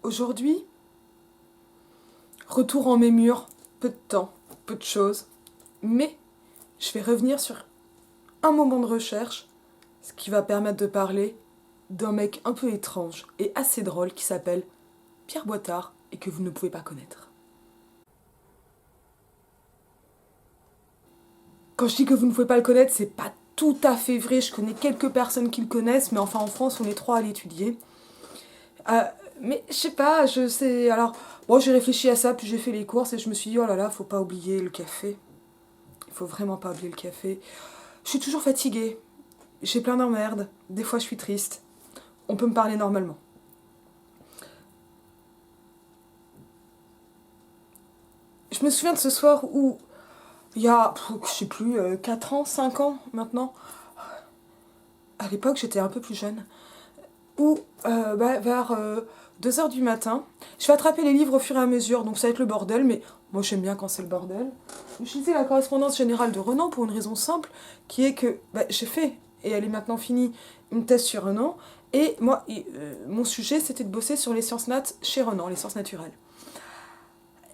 Aujourd'hui, retour en mes murs, peu de temps, peu de choses, mais je vais revenir sur un moment de recherche, ce qui va permettre de parler d'un mec un peu étrange et assez drôle qui s'appelle Pierre Boittard et que vous ne pouvez pas connaître. Quand je dis que vous ne pouvez pas le connaître, c'est pas tout à fait vrai, je connais quelques personnes qui le connaissent, mais enfin en France on est trois à l'étudier. Euh, mais je sais pas, je sais. Alors, bon, j'ai réfléchi à ça, puis j'ai fait les courses et je me suis dit, oh là là, faut pas oublier le café. Il faut vraiment pas oublier le café. Je suis toujours fatiguée, j'ai plein d'emmerdes, des fois je suis triste. On peut me parler normalement. Je me souviens de ce soir où, il y a, je sais plus, 4 ans, 5 ans maintenant, à l'époque j'étais un peu plus jeune, où vers 2 heures du matin, je vais attraper les livres au fur et à mesure, donc ça va être le bordel, mais moi j'aime bien quand c'est le bordel. Je lisais la correspondance générale de Renan pour une raison simple, qui est que j'ai fait, et elle est maintenant finie, une thèse sur Renan, et moi, mon sujet c'était de bosser sur les sciences nat chez Renan, les sciences naturelles.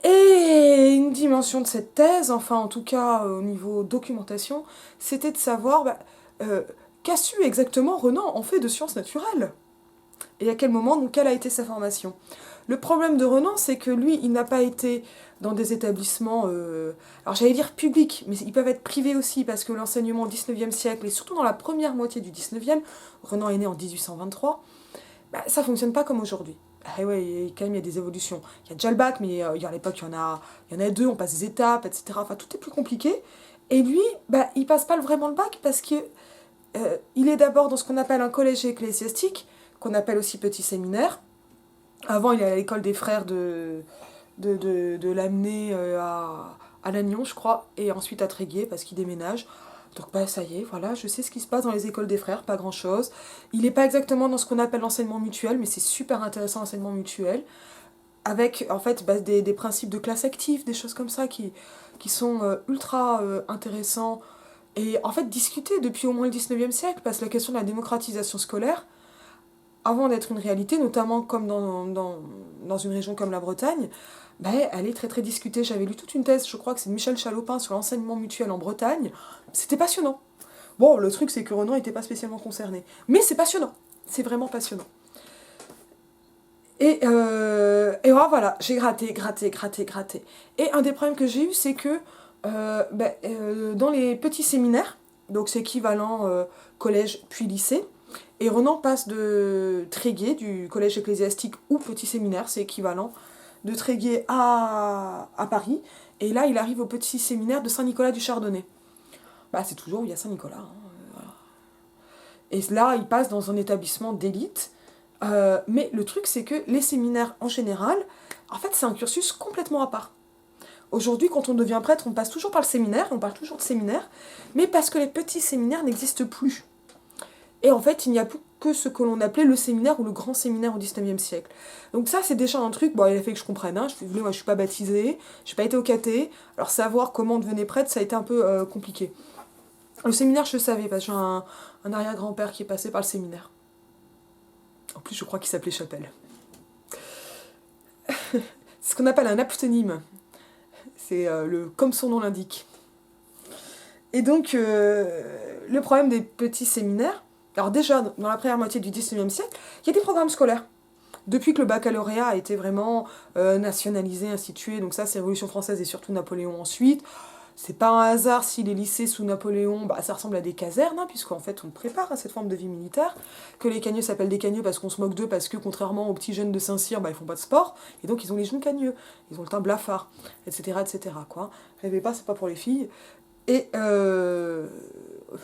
Et une dimension de cette thèse, enfin en tout cas au niveau documentation, c'était de savoir euh, qu'a su exactement Renan en fait de sciences naturelles. Et à quel moment, donc quelle a été sa formation. Le problème de Renan, c'est que lui, il n'a pas été dans des établissements, alors j'allais dire publics, mais ils peuvent être privés aussi, parce que l'enseignement au 19e siècle, et surtout dans la première moitié du 19e, Renan est né en 1823, ça fonctionne pas comme aujourd'hui. Ah ouais, quand même, il y a des évolutions. Il y a déjà le bac, mais à l'époque, il y en a deux, on passe des étapes, etc. Enfin, tout est plus compliqué. Et lui, il passe pas vraiment le bac parce que il est d'abord dans ce qu'on appelle un collège ecclésiastique, qu'on appelle aussi petit séminaire. Avant, il est à l'école des frères de l'amener à Lannion, je crois, et ensuite à Tréguier parce qu'il déménage. Donc ça y est, voilà, je sais ce qui se passe dans les écoles des frères, pas grand chose. Il n'est pas exactement dans ce qu'on appelle l'enseignement mutuel, mais c'est super intéressant l'enseignement mutuel, avec en fait des principes de classe active, des choses comme ça qui sont ultra intéressants et en fait discutés depuis au moins le 19e siècle, parce que la question de la démocratisation scolaire, avant d'être une réalité, notamment comme dans une région comme la Bretagne, elle est très très discutée. J'avais lu toute une thèse, je crois que c'est de Michel Chalopin sur l'enseignement mutuel en Bretagne. C'était passionnant. Bon, le truc c'est que Renan n'était pas spécialement concerné. Mais c'est passionnant. C'est vraiment passionnant. Et voilà, j'ai gratté. Et un des problèmes que j'ai eu, c'est que dans les petits séminaires, donc c'est équivalent collège puis lycée, et Renan passe de Tréguier, du collège ecclésiastique ou petit séminaire, c'est équivalent, de Tréguier à Paris, et là il arrive au petit séminaire de Saint-Nicolas du Chardonnay. C'est toujours où il y a Saint-Nicolas. Voilà. Et là il passe dans un établissement d'élite, mais le truc, c'est que les séminaires, en général, en fait, c'est un cursus complètement à part. Aujourd'hui, quand on devient prêtre, on passe toujours par le séminaire, on parle toujours de séminaire, mais parce que les petits séminaires n'existent plus. Et en fait, il n'y a plus que ce que l'on appelait le séminaire ou le grand séminaire au 19e siècle. Donc ça, c'est déjà un truc, il a fait que je comprenne, hein. Moi je suis pas baptisée, j'ai pas été au caté, alors savoir comment on devenait prêtre, ça a été un peu compliqué. Le séminaire, je le savais, parce que j'ai un arrière-grand-père qui est passé par le séminaire. En plus, je crois qu'il s'appelait Chapelle. C'est ce qu'on appelle un aptonyme. C'est comme son nom l'indique. Et donc, le problème des petits séminaires, alors déjà, dans la première moitié du 19e siècle, il y a des programmes scolaires. Depuis que le baccalauréat a été vraiment nationalisé, institué, donc ça c'est Révolution française et surtout Napoléon ensuite, c'est pas un hasard si les lycées sous Napoléon, ça ressemble à des casernes, hein, puisqu'en fait on prépare à cette forme de vie militaire, que les cagneux s'appellent des cagneux parce qu'on se moque d'eux, parce que contrairement aux petits jeunes de Saint-Cyr, ils font pas de sport, et donc ils ont les genoux cagneux, ils ont le teint blafard, etc. Quoi. Rêvez pas, c'est pas pour les filles. Et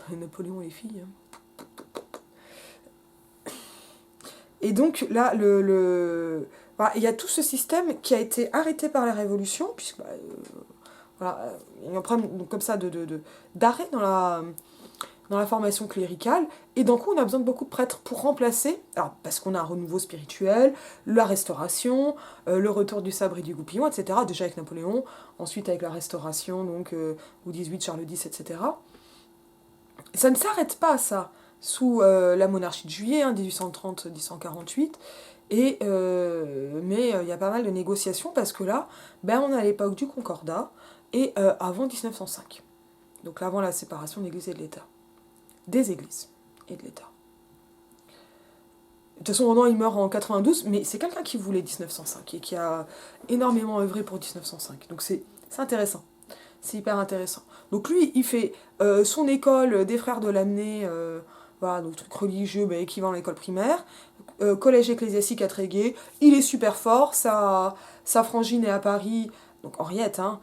Napoléon et les filles. Hein. Et donc là, il y a tout ce système qui a été arrêté par la Révolution, puisque voilà, il y a un problème donc, comme ça d'arrêt dans la formation cléricale, et d'un coup on a besoin de beaucoup de prêtres pour remplacer, alors parce qu'on a un renouveau spirituel, la restauration, le retour du sabre et du goupillon, etc., déjà avec Napoléon, ensuite avec la restauration, donc Louis XVIII, Charles X, etc. Et ça ne s'arrête pas, ça, sous la monarchie de Juillet, hein, 1830-1848, Mais il y a pas mal de négociations parce que là, ben, on est à l'époque du Concordat et avant 1905. Donc là, avant la séparation de l'Église et de l'État. Des Églises et de l'État. De toute façon, Renan, il meurt en 92, mais c'est quelqu'un qui voulait 1905 et qui a énormément œuvré pour 1905. Donc c'est intéressant. C'est hyper intéressant. Donc lui, il fait son école des frères de Lamennais, voilà, donc truc religieux, bah, équivalent à l'école primaire, collège ecclésiastique à Tréguier, il est super fort, sa frangine est à Paris, donc Henriette, hein,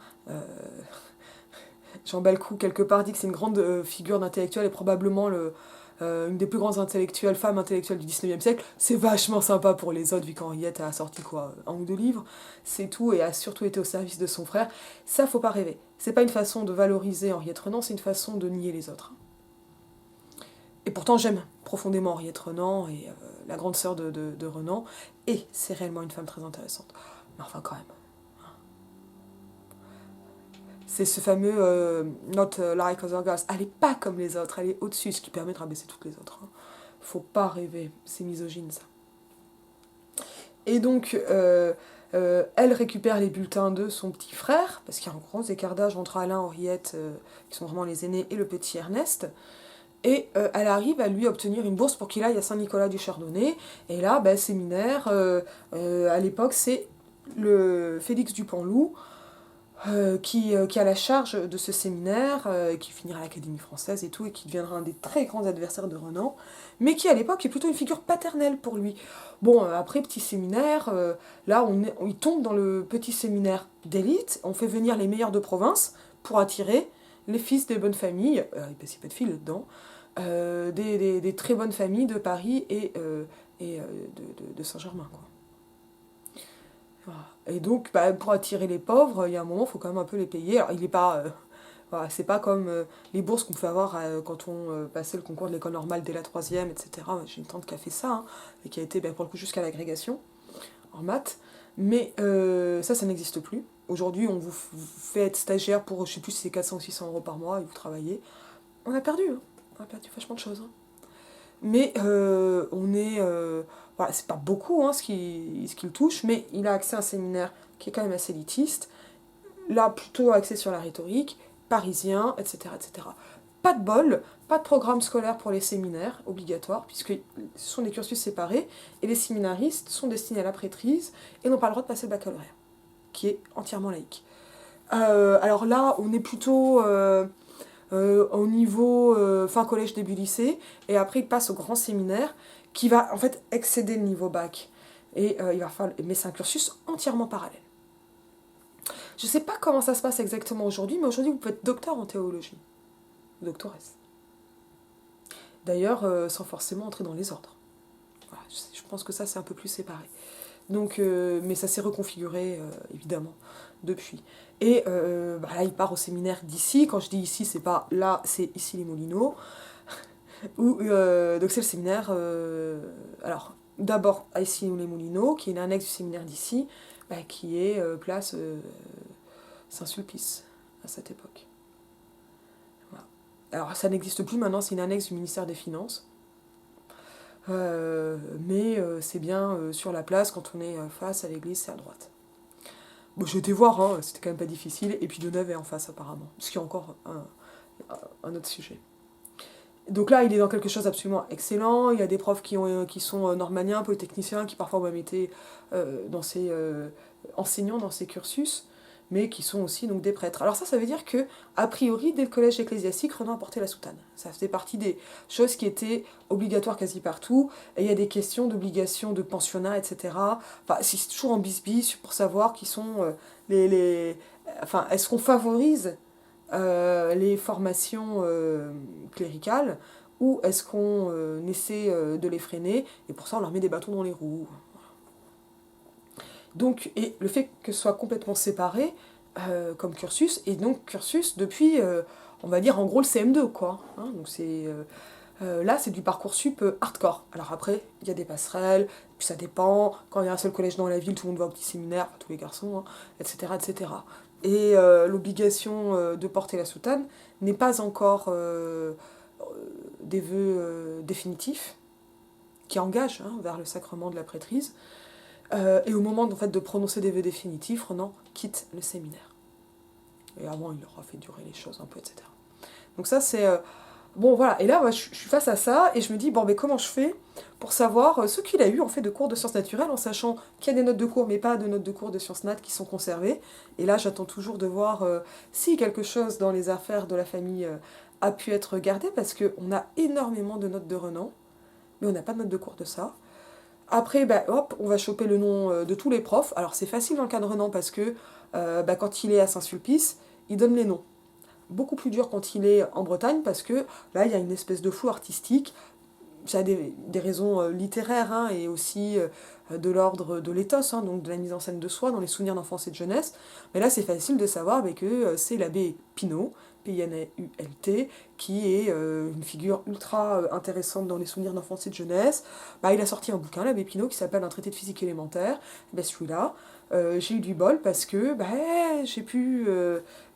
Jean Balcou, quelque part, dit que c'est une grande figure d'intellectuel et probablement une des plus grandes femmes intellectuelles du 19e siècle. C'est vachement sympa pour les autres, vu qu'Henriette a sorti quoi, un ou deux livres, c'est tout, et a surtout été au service de son frère. Ça, faut pas rêver. C'est pas une façon de valoriser Henriette Renan, c'est une façon de nier les autres. Et pourtant, j'aime profondément Henriette Renan, et la grande sœur de Renan, et c'est réellement une femme très intéressante. Mais enfin, quand même. C'est ce fameux not like other girls. Elle est pas comme les autres, elle est au-dessus, ce qui permet de rabaisser toutes les autres. Hein. Faut pas rêver, c'est misogyne ça. Et donc, elle récupère les bulletins de son petit frère, parce qu'il y a un gros écart d'âge entre Alain et Henriette, qui sont vraiment les aînés, et le petit Ernest. Et elle arrive à lui obtenir une bourse pour qu'il aille à Saint-Nicolas du Chardonnay. Et là, ben, séminaire, à l'époque, c'est le Félix Dupanloup, qui a la charge de ce séminaire, qui finira à l'Académie française et tout, et qui deviendra un des très grands adversaires de Renan, mais qui à l'époque est plutôt une figure paternelle pour lui. Bon, après, petit séminaire, là, il tombe dans le petit séminaire d'élite, on fait venir les meilleurs de province pour attirer les fils des bonnes familles, il ne passe pas de filles là-dedans, des très bonnes familles de Paris et de Saint-Germain, quoi. Voilà. Et donc, bah, pour attirer les pauvres, il y a un moment, il faut quand même un peu les payer. Alors, il est pas. Voilà, c'est pas comme les bourses qu'on pouvait avoir quand on passait le concours de l'école normale dès la troisième, etc. J'ai une tante qui a fait ça, hein, et qui a été, bah, pour le coup, jusqu'à l'agrégation en maths. Mais ça n'existe plus. Aujourd'hui, on vous fait être stagiaire pour, je sais plus si c'est 400 ou 600 euros par mois, et vous travaillez. On a perdu, hein. On a perdu vachement de choses. Hein. Mais on est. Voilà, c'est pas beaucoup hein, ce qu'il touche, mais il a accès à un séminaire qui est quand même assez élitiste. Là, plutôt axé sur la rhétorique, parisien, etc., etc. Pas de bol, pas de programme scolaire pour les séminaires obligatoires, puisque ce sont des cursus séparés, et les séminaristes sont destinés à la prêtrise et n'ont pas le droit de passer le baccalauréat, qui est entièrement laïque. Alors là, on est plutôt au niveau fin collège, début lycée, et après il passe au grand séminaire, qui va en fait excéder le niveau bac. Et il va falloir, mais c'est un cursus entièrement parallèle. Je sais pas comment ça se passe exactement aujourd'hui, mais aujourd'hui vous pouvez être docteur en théologie, doctoresse. D'ailleurs, sans forcément entrer dans les ordres. Voilà, je pense que ça c'est un peu plus séparé. Donc, mais ça s'est reconfiguré évidemment depuis. Et bah là, il part au séminaire d'ici. Quand je dis ici, c'est pas là, c'est ici les Moulineaux. Donc c'est le séminaire. Alors d'abord à ici les Moulineaux, qui est l'annexe du séminaire d'ici, bah, qui est place Saint-Sulpice à cette époque. Voilà. Alors ça n'existe plus maintenant, c'est une annexe du ministère des Finances. Mais c'est bien sur la place, quand on est face à l'église, c'est à droite. Bon, j'ai été voir, hein, c'était quand même pas difficile, et puis Deneuve est en face apparemment, ce qui est encore un autre sujet. Donc là, il est dans quelque chose d'absolument excellent, il y a des profs qui sont normaliens, polytechniciens, qui parfois ont même été enseignants dans ces cursus, mais qui sont aussi donc des prêtres. Alors ça veut dire que, a priori, dès le collège ecclésiastique, Renan portait la soutane. Ça faisait partie des choses qui étaient obligatoires quasi partout, et il y a des questions d'obligation de pensionnat, etc. Enfin, c'est toujours en bisbis pour savoir qui sont Enfin, est-ce qu'on favorise les formations cléricales, ou est-ce qu'on essaie de les freiner, et pour ça on leur met des bâtons dans les roues. Donc, et le fait que ce soit complètement séparé comme cursus, et donc cursus depuis, on va dire en gros le CM2, quoi. Hein, donc là, c'est du Parcoursup hardcore. Alors après, il y a des passerelles, puis ça dépend. Quand il y a un seul collège dans la ville, tout le monde va au petit séminaire, enfin, tous les garçons, hein, etc., etc. Et l'obligation de porter la soutane n'est pas encore des vœux définitifs qui engagent hein, vers le sacrement de la prêtrise. Et au moment en fait, de prononcer des vœux définitifs, Renan quitte le séminaire. Et avant, il aura fait durer les choses un peu, etc. Donc ça, c'est... bon, voilà. Et là, moi, je suis face à ça, et je me dis, bon, mais comment je fais pour savoir ce qu'il a eu, en fait, de cours de sciences naturelles, en sachant qu'il y a des notes de cours, mais pas de notes de cours de sciences nat qui sont conservées. Et là, j'attends toujours de voir si quelque chose dans les affaires de la famille a pu être gardé, parce qu'on a énormément de notes de Renan, mais on n'a pas de notes de cours de ça. Après, bah, hop, on va choper le nom de tous les profs. Alors c'est facile dans le cas de Renan parce que bah, quand il est à Saint-Sulpice, il donne les noms. Beaucoup plus dur quand il est en Bretagne parce que là, il y a une espèce de flou artistique. Ça a des raisons littéraires hein, et aussi de l'ordre de l'éthos, hein, donc de la mise en scène de soi dans les souvenirs d'enfance et de jeunesse. Mais là, c'est facile de savoir bah, que c'est l'abbé Pinot, P-I-N-A-U-L-T, qui est une figure ultra intéressante dans les souvenirs d'enfance et de jeunesse. Bah, il a sorti un bouquin, l'abbé Pinot, qui s'appelle Un traité de physique élémentaire. Bah, celui-là, j'ai eu du bol parce que bah, j'ai pu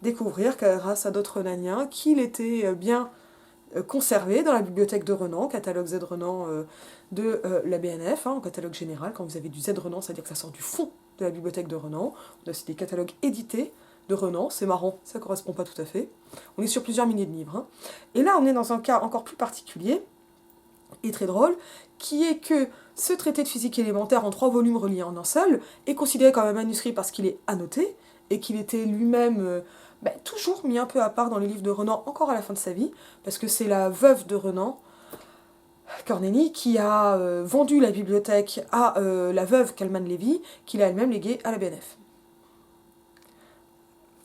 découvrir, grâce à d'autres Renaniens, qu'il était bien conservé dans la bibliothèque de Renan, catalogue Z Renan de la BNF, hein, en catalogue général. Quand vous avez du Z Renan, c'est-à-dire que ça sort du fond de la bibliothèque de Renan. On a aussi des catalogues édités de Renan, c'est marrant, ça correspond pas tout à fait. On est sur plusieurs milliers de livres. Hein. Et là, on est dans un cas encore plus particulier, et très drôle, qui est que ce traité de physique élémentaire en 3 volumes reliés en un seul est considéré comme un manuscrit parce qu'il est annoté, et qu'il était lui-même toujours mis un peu à part dans les livres de Renan, encore à la fin de sa vie, parce que c'est la veuve de Renan, Cornélie, qui a vendu la bibliothèque à la veuve Kalman Levy, qu'il a elle-même léguée à la BNF.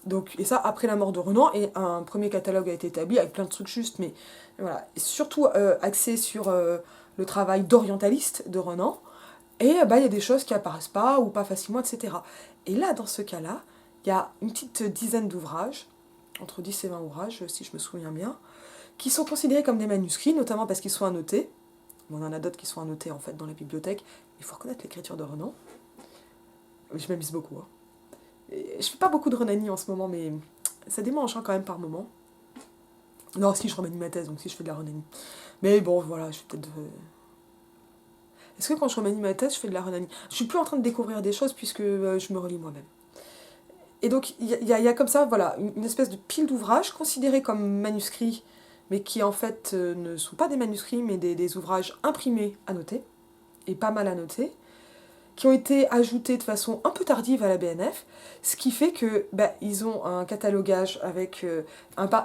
Donc, et ça après la mort de Renan, et un premier catalogue a été établi avec plein de trucs justes, mais voilà, et surtout axé sur le travail d'orientaliste de Renan, et bah, il y a des choses qui apparaissent pas ou pas facilement, etc. Et là, dans ce cas-là, il y a une petite dizaine d'ouvrages, entre 10 et 20 ouvrages, si je me souviens bien, qui sont considérés comme des manuscrits, notamment parce qu'ils sont annotés. Bon, on en a d'autres qui sont annotés en fait dans la bibliothèque. Il faut reconnaître l'écriture de Renan. Je m'amuse beaucoup. Hein. Et je fais pas beaucoup de Renanie en ce moment, mais ça démange hein, quand même par moment. Non, si je remanie ma thèse, donc si je fais de la Renanie. Mais bon, voilà, je vais peut-être. Est-ce que quand je remanie ma thèse, je fais de la Renanie? Je suis plus en train de découvrir des choses puisque je me relis moi-même. Et donc, il y a comme ça, voilà, une espèce de pile d'ouvrages considérés comme manuscrits, mais qui en fait ne sont pas des manuscrits, mais des ouvrages imprimés, annotés, et pas mal annotés, qui ont été ajoutés de façon un peu tardive à la BNF, ce qui fait que ils ont un catalogage avec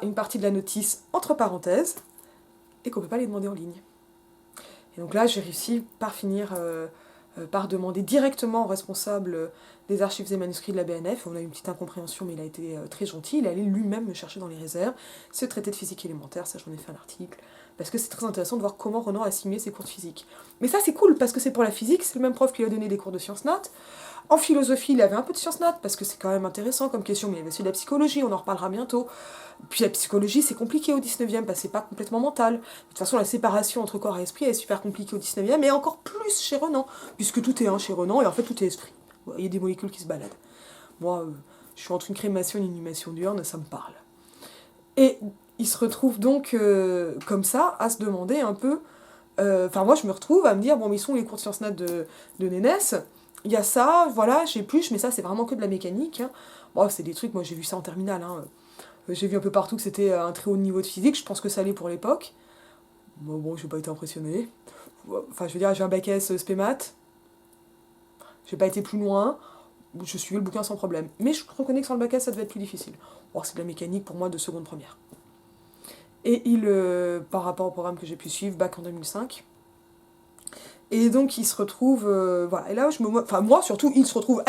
une partie de la notice entre parenthèses, et qu'on ne peut pas les demander en ligne. Et donc là, j'ai réussi par finir par demander directement au responsable des archives et manuscrits de la BNF. On a eu une petite incompréhension, mais il a été très gentil. Il est allé lui-même me chercher dans les réserves ce traité de physique élémentaire, ça j'en ai fait un article, parce que c'est très intéressant de voir comment Renan a simulé ses cours de physique. Mais ça c'est cool, parce que c'est pour la physique, c'est le même prof qui lui a donné des cours de sciences nat. En philosophie, il avait un peu de sciences nat, parce que c'est quand même intéressant comme question, mais il y avait aussi de la psychologie, on en reparlera bientôt. Puis la psychologie, c'est compliqué au 19e, parce que c'est pas complètement mental. De toute façon, la séparation entre corps et esprit est super compliquée au 19e, et encore plus chez Renan, puisque tout est un chez Renan, et en fait tout est esprit. Il y a des molécules qui se baladent. Moi, je suis entre une crémation et une inhumation diurne, ça me parle. Et il se retrouve donc comme ça, à se demander un peu... Enfin, moi, je me retrouve à me dire, bon, mais ils sont les cours de sciences nat de Nénès, il y a ça, voilà, j'épluche, mais ça, c'est vraiment que de la mécanique. Hein. Bon, c'est des trucs, moi, j'ai vu ça en terminale. Hein. J'ai vu un peu partout que c'était un très haut niveau de physique, je pense que ça allait pour l'époque. Bon, j'ai pas été impressionné. Enfin, je veux dire, j'ai un bac S spé maths, j'ai pas été plus loin, je suivais le bouquin sans problème. Mais je reconnais que sur le bac S, ça devait être plus difficile. Bon, c'est de la mécanique pour moi de seconde première. Et par rapport au programme que j'ai pu suivre, bac en 2005. Et donc il se retrouve, voilà, et là enfin moi surtout, elle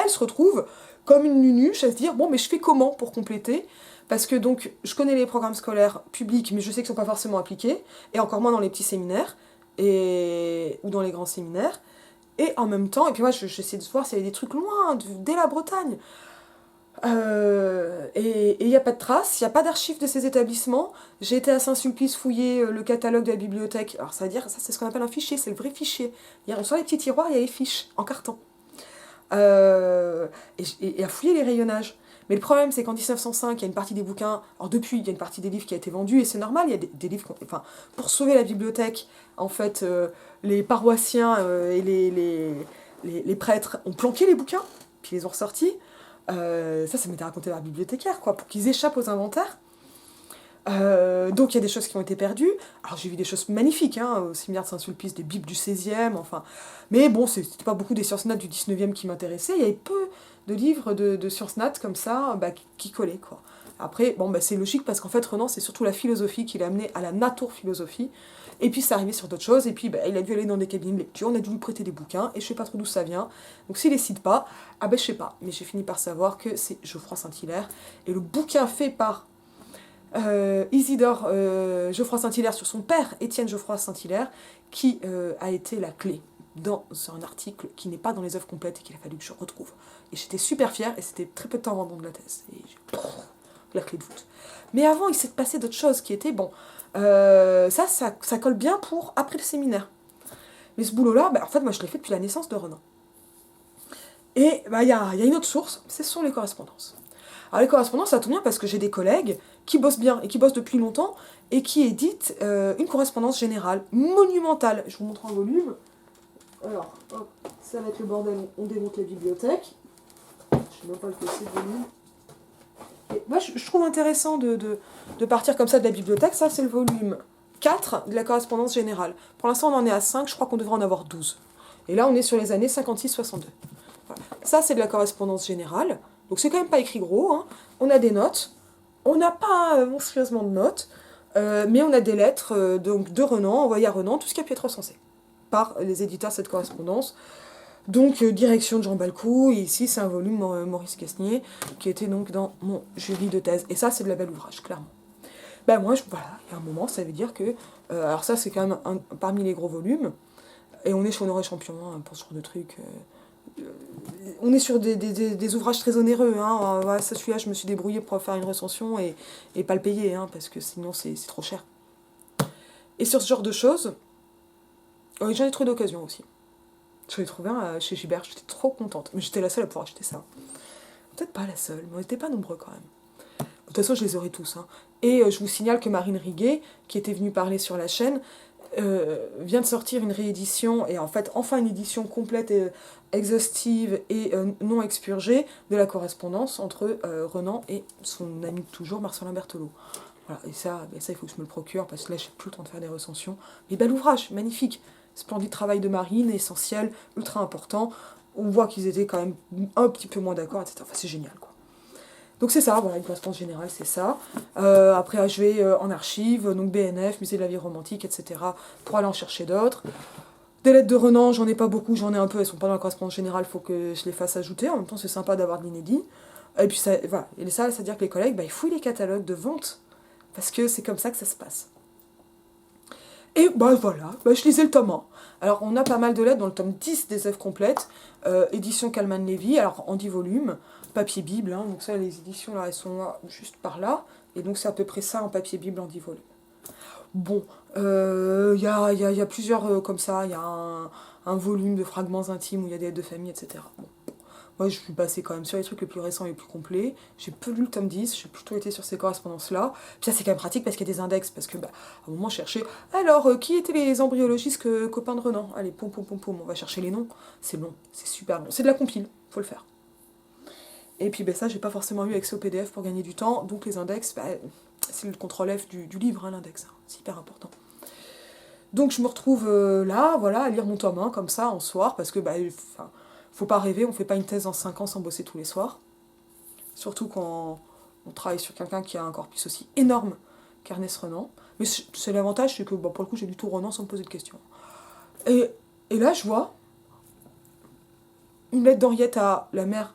se retrouve comme une nunuche à se dire, bon mais je fais comment pour compléter? Parce que donc je connais les programmes scolaires publics, mais je sais qu'ils ne sont pas forcément appliqués, et encore moins dans les petits séminaires, ou dans les grands séminaires. Et en même temps, et puis moi j'essaie de voir s'il y a des trucs loin, dès la Bretagne. Et il n'y a pas de traces, il n'y a pas d'archives de ces établissements. J'ai été à Saint-Sulpice fouiller le catalogue de la bibliothèque. Alors ça veut dire, ça c'est ce qu'on appelle un fichier, c'est le vrai fichier. Sur les petits tiroirs, il y a les fiches en carton. Et à fouiller les rayonnages. Mais le problème, c'est qu'en 1905, il y a une partie des bouquins, alors depuis, il y a une partie des livres qui a été vendue, et c'est normal, il y a des livres, enfin, pour sauver la bibliothèque, en fait, les paroissiens et les prêtres ont planqué les bouquins, puis les ont ressortis. Ça m'était raconté par la bibliothécaire, quoi, pour qu'ils échappent aux inventaires. Donc il y a des choses qui ont été perdues. Alors j'ai vu des choses magnifiques, hein, au cimetière de Saint-Sulpice, des bibles du 16e, enfin. Mais bon, c'était pas beaucoup des sciences nat du 19e qui m'intéressaient. Il y avait peu de livres de sciences nat comme ça, qui collaient, quoi. Après, bon, c'est logique parce qu'en fait, Renan, c'est surtout la philosophie qui l'a amené à la naturphilosophie. Et puis, c'est arrivé sur d'autres choses. Et puis, il a dû aller dans des cabinets de lecture. On a dû lui prêter des bouquins. Et je sais pas trop d'où ça vient. Donc, s'il les cite pas, je sais pas. Mais j'ai fini par savoir que c'est Geoffroy Saint-Hilaire. Et le bouquin fait par Isidore Geoffroy Saint-Hilaire sur son père, Étienne Geoffroy Saint-Hilaire, qui a été la clé dans un article qui n'est pas dans les œuvres complètes et qu'il a fallu que je retrouve. Et j'étais super fière. Et c'était très peu de temps avant de la thèse. Et j'ai la clé de voûte. Mais avant, il s'est passé d'autres choses qui étaient, ça colle bien pour après le séminaire. Mais ce boulot-là, en fait, moi, je l'ai fait depuis la naissance de Renan. Et il y a une autre source, ce sont les correspondances. Alors les correspondances, ça tombe bien parce que j'ai des collègues qui bossent bien et qui bossent depuis longtemps et qui éditent une correspondance générale monumentale. Je vous montre un volume. Alors, hop, ça va être le bordel, on démonte la bibliothèque. Je sais même pas le que c'est, le volume. Et moi, je trouve intéressant de partir comme ça de la bibliothèque. Ça, c'est le volume 4 de la correspondance générale. Pour l'instant, on en est à 5, je crois qu'on devrait en avoir 12. Et là, on est sur les années 56-62. Voilà. Ça, c'est de la correspondance générale. Donc, c'est quand même pas écrit gros. Hein. On a des notes. On n'a pas monstrueusement de notes. Mais on a des lettres donc de Renan, envoyées à Renan, tout ce qui a pu être recensé par les éditeurs de cette correspondance. Donc, direction de Jean Balcou, et ici c'est un volume Maurice Casnier, qui était donc dans mon jury de thèse. Et ça, c'est de la belle ouvrage, clairement. Moi, voilà, il y a un moment, ça veut dire que... alors ça, c'est quand même parmi les gros volumes, et on est chez Honoré Champion, hein, pour ce genre de truc. On est sur des ouvrages très onéreux, hein. Voilà, ça, celui-là, je me suis débrouillée pour faire une recension et pas le payer, hein, parce que sinon, c'est trop cher. Et sur ce genre de choses, j'en ai trouvé d'occasion aussi. Je l'ai trouvé un chez Gibert, j'étais trop contente. Mais j'étais la seule à pouvoir acheter ça. Peut-être pas la seule, mais on n'était pas nombreux quand même. De toute façon, je les aurai tous. Hein. Et je vous signale que Marine Riguet, qui était venue parler sur la chaîne, vient de sortir une réédition, et en fait, enfin une édition complète, exhaustive et non expurgée de la correspondance entre Renan et son ami de toujours, Marcelin Berthelot. Voilà, et ça, il faut que je me le procure, parce que là, j'ai plus le temps de faire des recensions. Mais bel ouvrage, magnifique. Splendide travail de Marine, essentiel, ultra important. On voit qu'ils étaient quand même un petit peu moins d'accord, etc. Enfin, c'est génial, quoi. Donc c'est ça, voilà, une correspondance générale, c'est ça. Après, je vais en archives, donc BNF, Musée de la vie romantique, etc., pour aller en chercher d'autres. Des lettres de Renan, j'en ai pas beaucoup, j'en ai un peu, elles sont pas dans la correspondance générale, il faut que je les fasse ajouter. En même temps, c'est sympa d'avoir de l'inédit. Et puis, ça, voilà. Et ça veut dire que les collègues, ils fouillent les catalogues de vente, parce que c'est comme ça que ça se passe. Et voilà, je lisais le tome 1. Alors on a pas mal de lettres dans le tome 10 des œuvres complètes, édition Calman-Lévy, alors en 10 volumes, papier Bible, hein, donc ça les éditions là elles sont là, juste par là, et donc c'est à peu près ça en papier Bible en 10 volumes. Bon, y a plusieurs comme ça, il y a un volume de fragments intimes où il y a des lettres de famille, etc. Bon. Moi, je suis passée quand même sur les trucs les plus récents et les plus complets. J'ai peu lu le tome 10, j'ai plutôt été sur ces correspondances-là. Puis ça, c'est quand même pratique parce qu'il y a des index, parce que, à un moment, chercher... Alors, qui étaient les embryologistes copains de Renan? Allez, poum, on va chercher les noms. C'est long, c'est super long. C'est de la compile, faut le faire. Et puis, ça, j'ai pas forcément eu accès au PDF pour gagner du temps, donc les index, c'est le contrôle F du livre, hein, l'index. Hein. C'est hyper important. Donc, je me retrouve là, voilà, à lire mon tome 1, comme ça, en soir, parce que, faut pas rêver, on fait pas une thèse en 5 ans sans bosser tous les soirs. Surtout quand on travaille sur quelqu'un qui a un corpus aussi énorme qu'Ernest Renan. Mais c'est l'avantage, c'est que pour le coup, j'ai lu tout Renan sans me poser de questions. Et là, je vois une lettre d'Henriette à la mère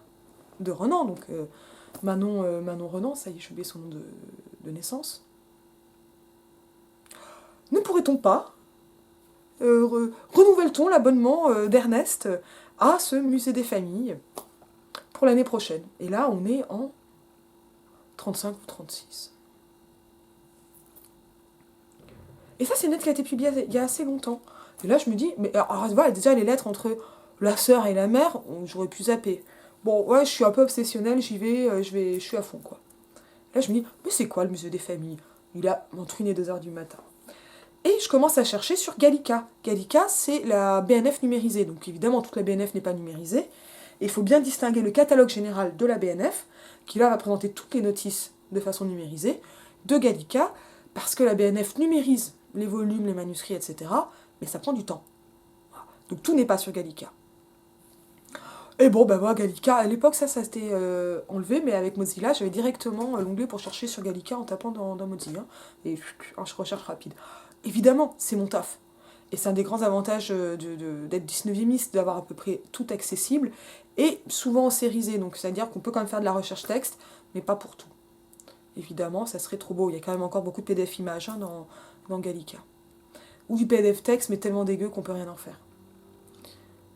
de Renan, donc Manon Renan, ça y est, j'ai oublié son nom de naissance. Ne pourrait-on pas renouvelle-t-on l'abonnement d'Ernest à ce musée des familles pour l'année prochaine? Et là, on est en 35 ou 36. Et ça, c'est une lettre qui a été publiée il y a assez longtemps. Et là, je me dis, mais alors, voilà, déjà les lettres entre la sœur et la mère, j'aurais pu zapper. Bon, ouais, je suis un peu obsessionnelle, je suis à fond, quoi. Là, je me dis, mais c'est quoi le musée des familles? Il a entre 1 et 2 heures du matin. Et je commence à chercher sur Gallica. Gallica, c'est la BNF numérisée. Donc évidemment, toute la BNF n'est pas numérisée. Et il faut bien distinguer le catalogue général de la BNF, qui là va présenter toutes les notices de façon numérisée, de Gallica, parce que la BNF numérise les volumes, les manuscrits, etc. Mais ça prend du temps. Donc tout n'est pas sur Gallica. Et bon, bah moi, Gallica, à l'époque, ça s'était enlevé, mais avec Mozilla, j'avais directement l'onglet pour chercher sur Gallica en tapant dans Mozilla. Et recherche rapide. Évidemment, c'est mon taf. Et c'est un des grands avantages d'être 19e, d'avoir à peu près tout accessible, et souvent sérisé, donc c'est-à-dire qu'on peut quand même faire de la recherche texte, mais pas pour tout. Évidemment, ça serait trop beau. Il y a quand même encore beaucoup de PDF images hein, dans Gallica. Ou du PDF texte, mais tellement dégueu qu'on peut rien en faire.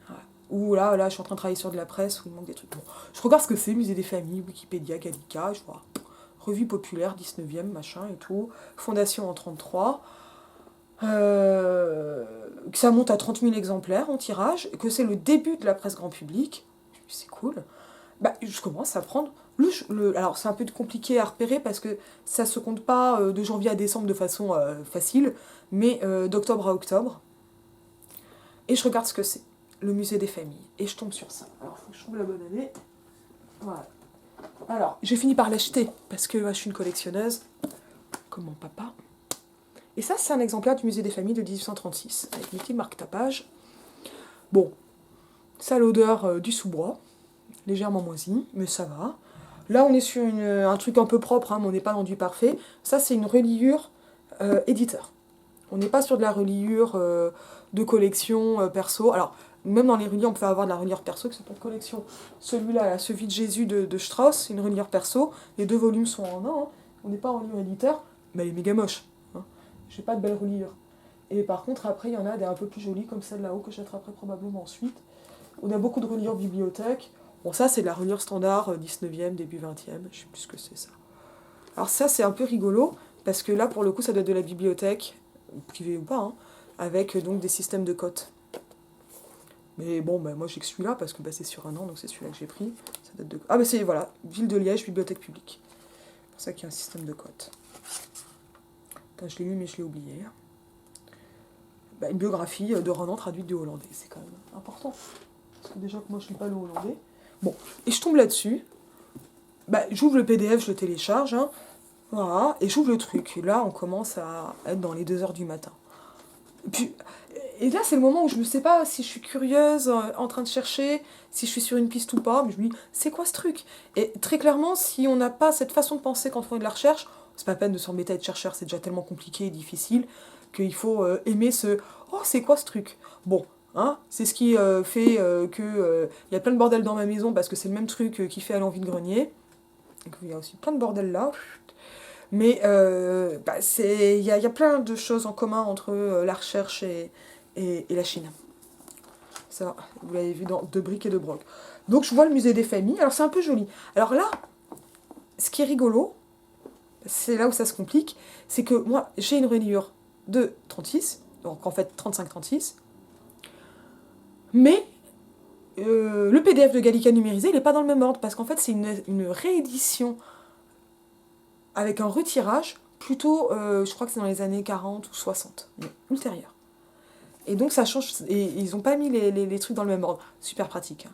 Voilà. Ou là, je suis en train de travailler sur de la presse, où il manque des trucs. Bon, je regarde ce que c'est, musée des familles, Wikipédia, Gallica, je vois. Revue populaire, 19e, machin et tout. Fondation en 33. Que ça monte à 30 000 exemplaires en tirage, que c'est le début de la presse grand public. C'est cool. Bah, je commence à prendre alors c'est un peu compliqué à repérer parce que ça se compte pas de janvier à décembre de façon facile, mais d'octobre à octobre. Et je regarde ce que c'est, le musée des familles. Et je tombe sur ça. Alors, il faut que je trouve la bonne année. Voilà. Alors, j'ai fini par l'acheter parce que je suis une collectionneuse, comme mon papa. Et ça, c'est un exemplaire du musée des familles de 1836, avec Mickey marque-tapage. Bon, ça a l'odeur du sous-bois, légèrement moisi, mais ça va. Là, on est sur un truc un peu propre, hein, mais on n'est pas dans du parfait. Ça, c'est une reliure éditeur. On n'est pas sur de la reliure de collection perso. Alors, même dans les reliures, on peut avoir de la reliure perso, que c'est pas de collection. Celui-là, celui de Jésus de Strauss, c'est une reliure perso. Les 2 volumes sont en un. Hein. On n'est pas en reliure éditeur, mais elle est méga moche. Hein. J'ai pas de belle reliure. Et par contre, après, il y en a des un peu plus jolies, comme celle là-haut, que j'attraperai probablement ensuite. On a beaucoup de reliures bibliothèque. Bon, ça, c'est de la reliure standard, 19e, début 20e, je sais plus ce que c'est ça. Alors ça, c'est un peu rigolo, parce que là, pour le coup, ça doit être de la bibliothèque, privée ou pas, hein, avec donc des systèmes de cotes. Mais bon, bah, moi, j'ai que celui-là, parce que bah, c'est sur un an, donc c'est celui-là que j'ai pris. Ça date de... Ah, bah c'est, voilà, Ville de Liège, bibliothèque publique. C'est pour ça qu'il y a un système de cotes. Attends, je l'ai lu, mais je l'ai oublié. Bah, une biographie de Renan traduite du hollandais, c'est quand même important. Parce que déjà que moi, je ne lis pas le hollandais. Bon, et je tombe là-dessus, bah, j'ouvre le PDF, je le télécharge, hein, voilà, et j'ouvre le truc. Et là, on commence à être dans les 2h du matin. Et là, c'est le moment où je ne sais pas si je suis curieuse, en train de chercher, si je suis sur une piste ou pas, mais je me dis, c'est quoi ce truc? Et très clairement, si on n'a pas cette façon de penser quand on fait de la recherche, c'est pas la peine de s'embêter à être chercheur, c'est déjà tellement compliqué et difficile, qu'il faut aimer oh, c'est quoi ce truc? Bon, hein, c'est ce qui fait que y a plein de bordel dans ma maison parce que c'est le même truc qui fait aller en vide-grenier. Il y a aussi plein de bordel là. Mais bah, il y a plein de choses en commun entre la recherche et la Chine. Ça, vous l'avez vu dans De briques et de broc. Donc je vois le musée des familles. Alors c'est un peu joli. Alors là, ce qui est rigolo, c'est là où ça se complique, c'est que moi j'ai une reliure de 36, donc en fait 35-36, mais le PDF de Gallica numérisé, il n'est pas dans le même ordre, parce qu'en fait c'est une réédition avec un retirage, plutôt, je crois que c'est dans les années 40 ou 60, mais ultérieur. Et donc ça change, et ils n'ont pas mis les trucs dans le même ordre, super pratique. Hein.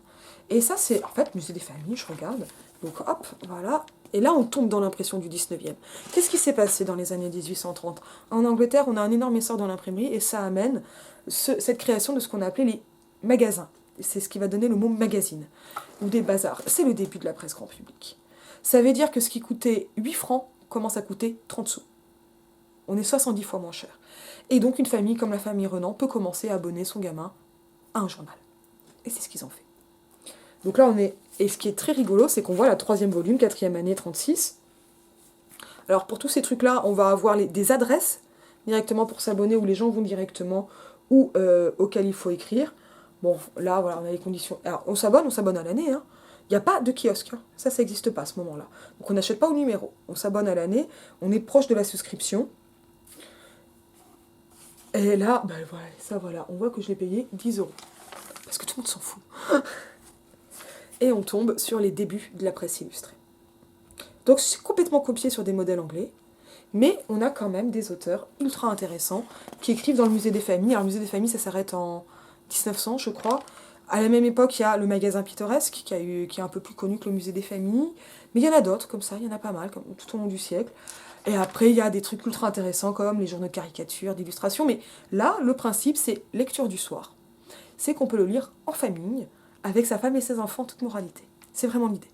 Et ça c'est, en fait, musée des familles, je regarde, donc hop, voilà, et là on tombe dans l'impression du 19e. Qu'est-ce qui s'est passé dans les années 1830 ? En Angleterre, on a un énorme essor dans l'imprimerie, et ça amène cette création de ce qu'on a appelé les magasins. C'est ce qui va donner le mot magazine, ou des bazars. C'est le début de la presse grand public. Ça veut dire que ce qui coûtait 8 francs commence à coûter 30 sous. On est 70 fois moins cher. Et donc une famille comme la famille Renan peut commencer à abonner son gamin à un journal. Et c'est ce qu'ils ont fait. Donc là on est... Et ce qui est très rigolo, c'est qu'on voit la 3e volume, 4e année, 36. Alors pour tous ces trucs-là, on va avoir des adresses directement pour s'abonner, où les gens vont directement, ou auxquelles il faut écrire. Bon, là, voilà, on a les conditions. Alors, on s'abonne à l'année, hein. Il n'y a pas de kiosque, hein. Ça n'existe pas à ce moment-là. Donc on n'achète pas au numéro, on s'abonne à l'année, on est proche de la souscription. Et là, ben voilà, ça voilà, on voit que je l'ai payé 10 €. Parce que tout le monde s'en fout. Et on tombe sur les débuts de la presse illustrée. Donc c'est complètement copié sur des modèles anglais, Mais on a quand même des auteurs ultra intéressants qui écrivent dans le musée des familles. Alors le musée des familles, ça s'arrête en 1900, je crois. À la même époque, il y a le magasin pittoresque qui est un peu plus connu que le musée des familles. Mais il y en a d'autres comme ça, il y en a pas mal, comme tout au long du siècle. Et après, il y a des trucs ultra intéressants comme les journaux de caricature, d'illustration. Mais là, le principe, c'est lecture du soir. C'est qu'on peut le lire en famille, avec sa femme et ses enfants, toute moralité. C'est vraiment l'idée.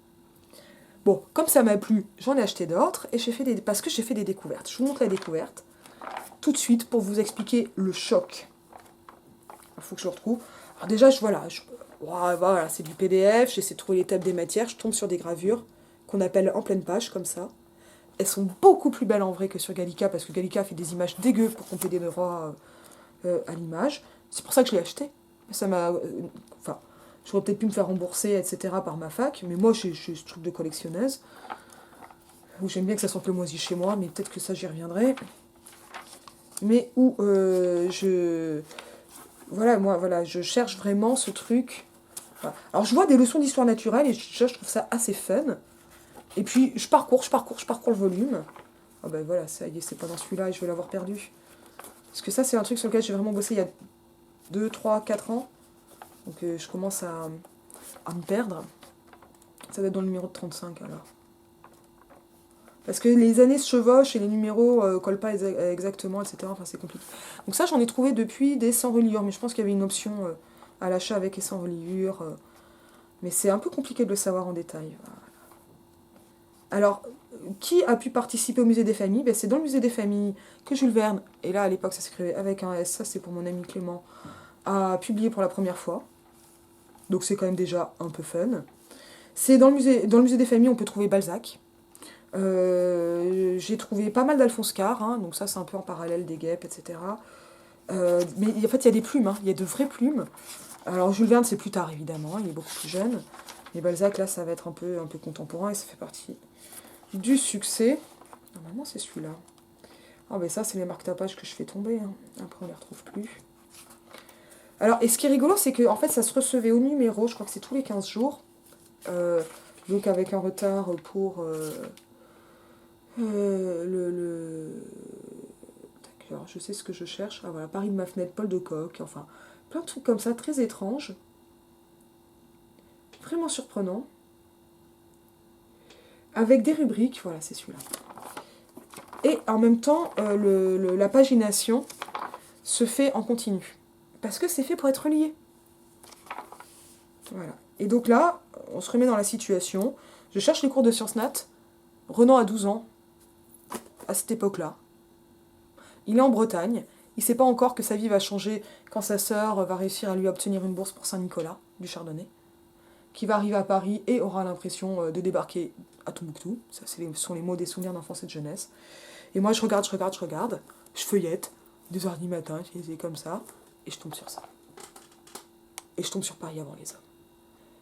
Bon, comme ça m'a plu, j'en ai acheté d'autres, et parce que j'ai fait des découvertes. Je vous montre la découverte, tout de suite, pour vous expliquer le choc. Il faut que je le retrouve. Alors déjà, voilà, c'est du PDF, j'essaie de trouver les tables des matières, je tombe sur des gravures qu'on appelle en pleine page, comme ça. Elles sont beaucoup plus belles en vrai que sur Gallica, parce que Gallica fait des images dégueu pour compter des droits à l'image. C'est pour ça que je l'ai acheté. Ça m'a... enfin, j'aurais peut-être pu me faire rembourser, etc. par ma fac, mais moi, j'ai ce truc de collectionneuse. Où j'aime bien que ça sente le moisi chez moi, mais peut-être que ça, j'y reviendrai. Mais où voilà, je cherche vraiment ce truc. Voilà. Alors, je vois des leçons d'histoire naturelle, et je trouve ça assez fun. Et puis, je parcours le volume. Ah ben voilà, ça y est, c'est pas dans celui-là, et je vais l'avoir perdu. Parce que ça, c'est un truc sur lequel j'ai vraiment bossé il y a 2, 3, 4 ans. Donc je commence à me perdre. Ça va être dans le numéro de 35 alors. Parce que les années se chevauchent et les numéros collent pas exactement, etc. Enfin, c'est compliqué. Donc ça, j'en ai trouvé depuis des sans reliure. Mais je pense qu'il y avait une option à l'achat avec et sans reliure. Mais c'est un peu compliqué de le savoir en détail. Voilà. Alors, qui a pu participer au musée des familles? Ben, c'est dans le musée des familles que Jules Verne, et là à l'époque ça s'écrivait avec un S, ça c'est pour mon ami Clément, a publié pour la première fois. Donc c'est quand même déjà un peu fun. C'est dans le musée des familles, on peut trouver Balzac. J'ai trouvé pas mal d'Alphonse Karr, hein, donc ça c'est un peu en parallèle des guêpes, etc. Mais en fait il y a des plumes, hein, il y a de vraies plumes. Alors Jules Verne c'est plus tard évidemment, il est beaucoup plus jeune. Mais Balzac là ça va être un peu contemporain et ça fait partie du succès. Normalement c'est celui-là. Ah ben ça c'est les marques tapage que je fais tomber, hein. Après on les retrouve plus. Alors, et ce qui est rigolo, c'est que en fait, ça se recevait au numéro, je crois que c'est tous les 15 jours. Donc avec un retard pour le... Alors, je sais ce que je cherche. Ah voilà, Paris de ma fenêtre, Paul de Kock, enfin, plein de trucs comme ça, très étranges. Vraiment surprenant. Avec des rubriques, voilà, c'est celui-là. Et en même temps, la pagination se fait en continu. Parce que c'est fait pour être lié. Voilà. Et donc là, on se remet dans la situation. Je cherche les cours de sciences nat. Renan a 12 ans, à cette époque-là. Il est en Bretagne. Il ne sait pas encore que sa vie va changer quand sa sœur va réussir à lui obtenir une bourse pour Saint-Nicolas, du Chardonnay, qui va arriver à Paris et aura l'impression de débarquer à Tombouctou. Ça, ce sont les mots des souvenirs d'enfance et de jeunesse. Et moi, je regarde, je feuillette, 2h du matin, je les ai comme ça, et je tombe sur ça. Et je tombe sur Paris avant les hommes.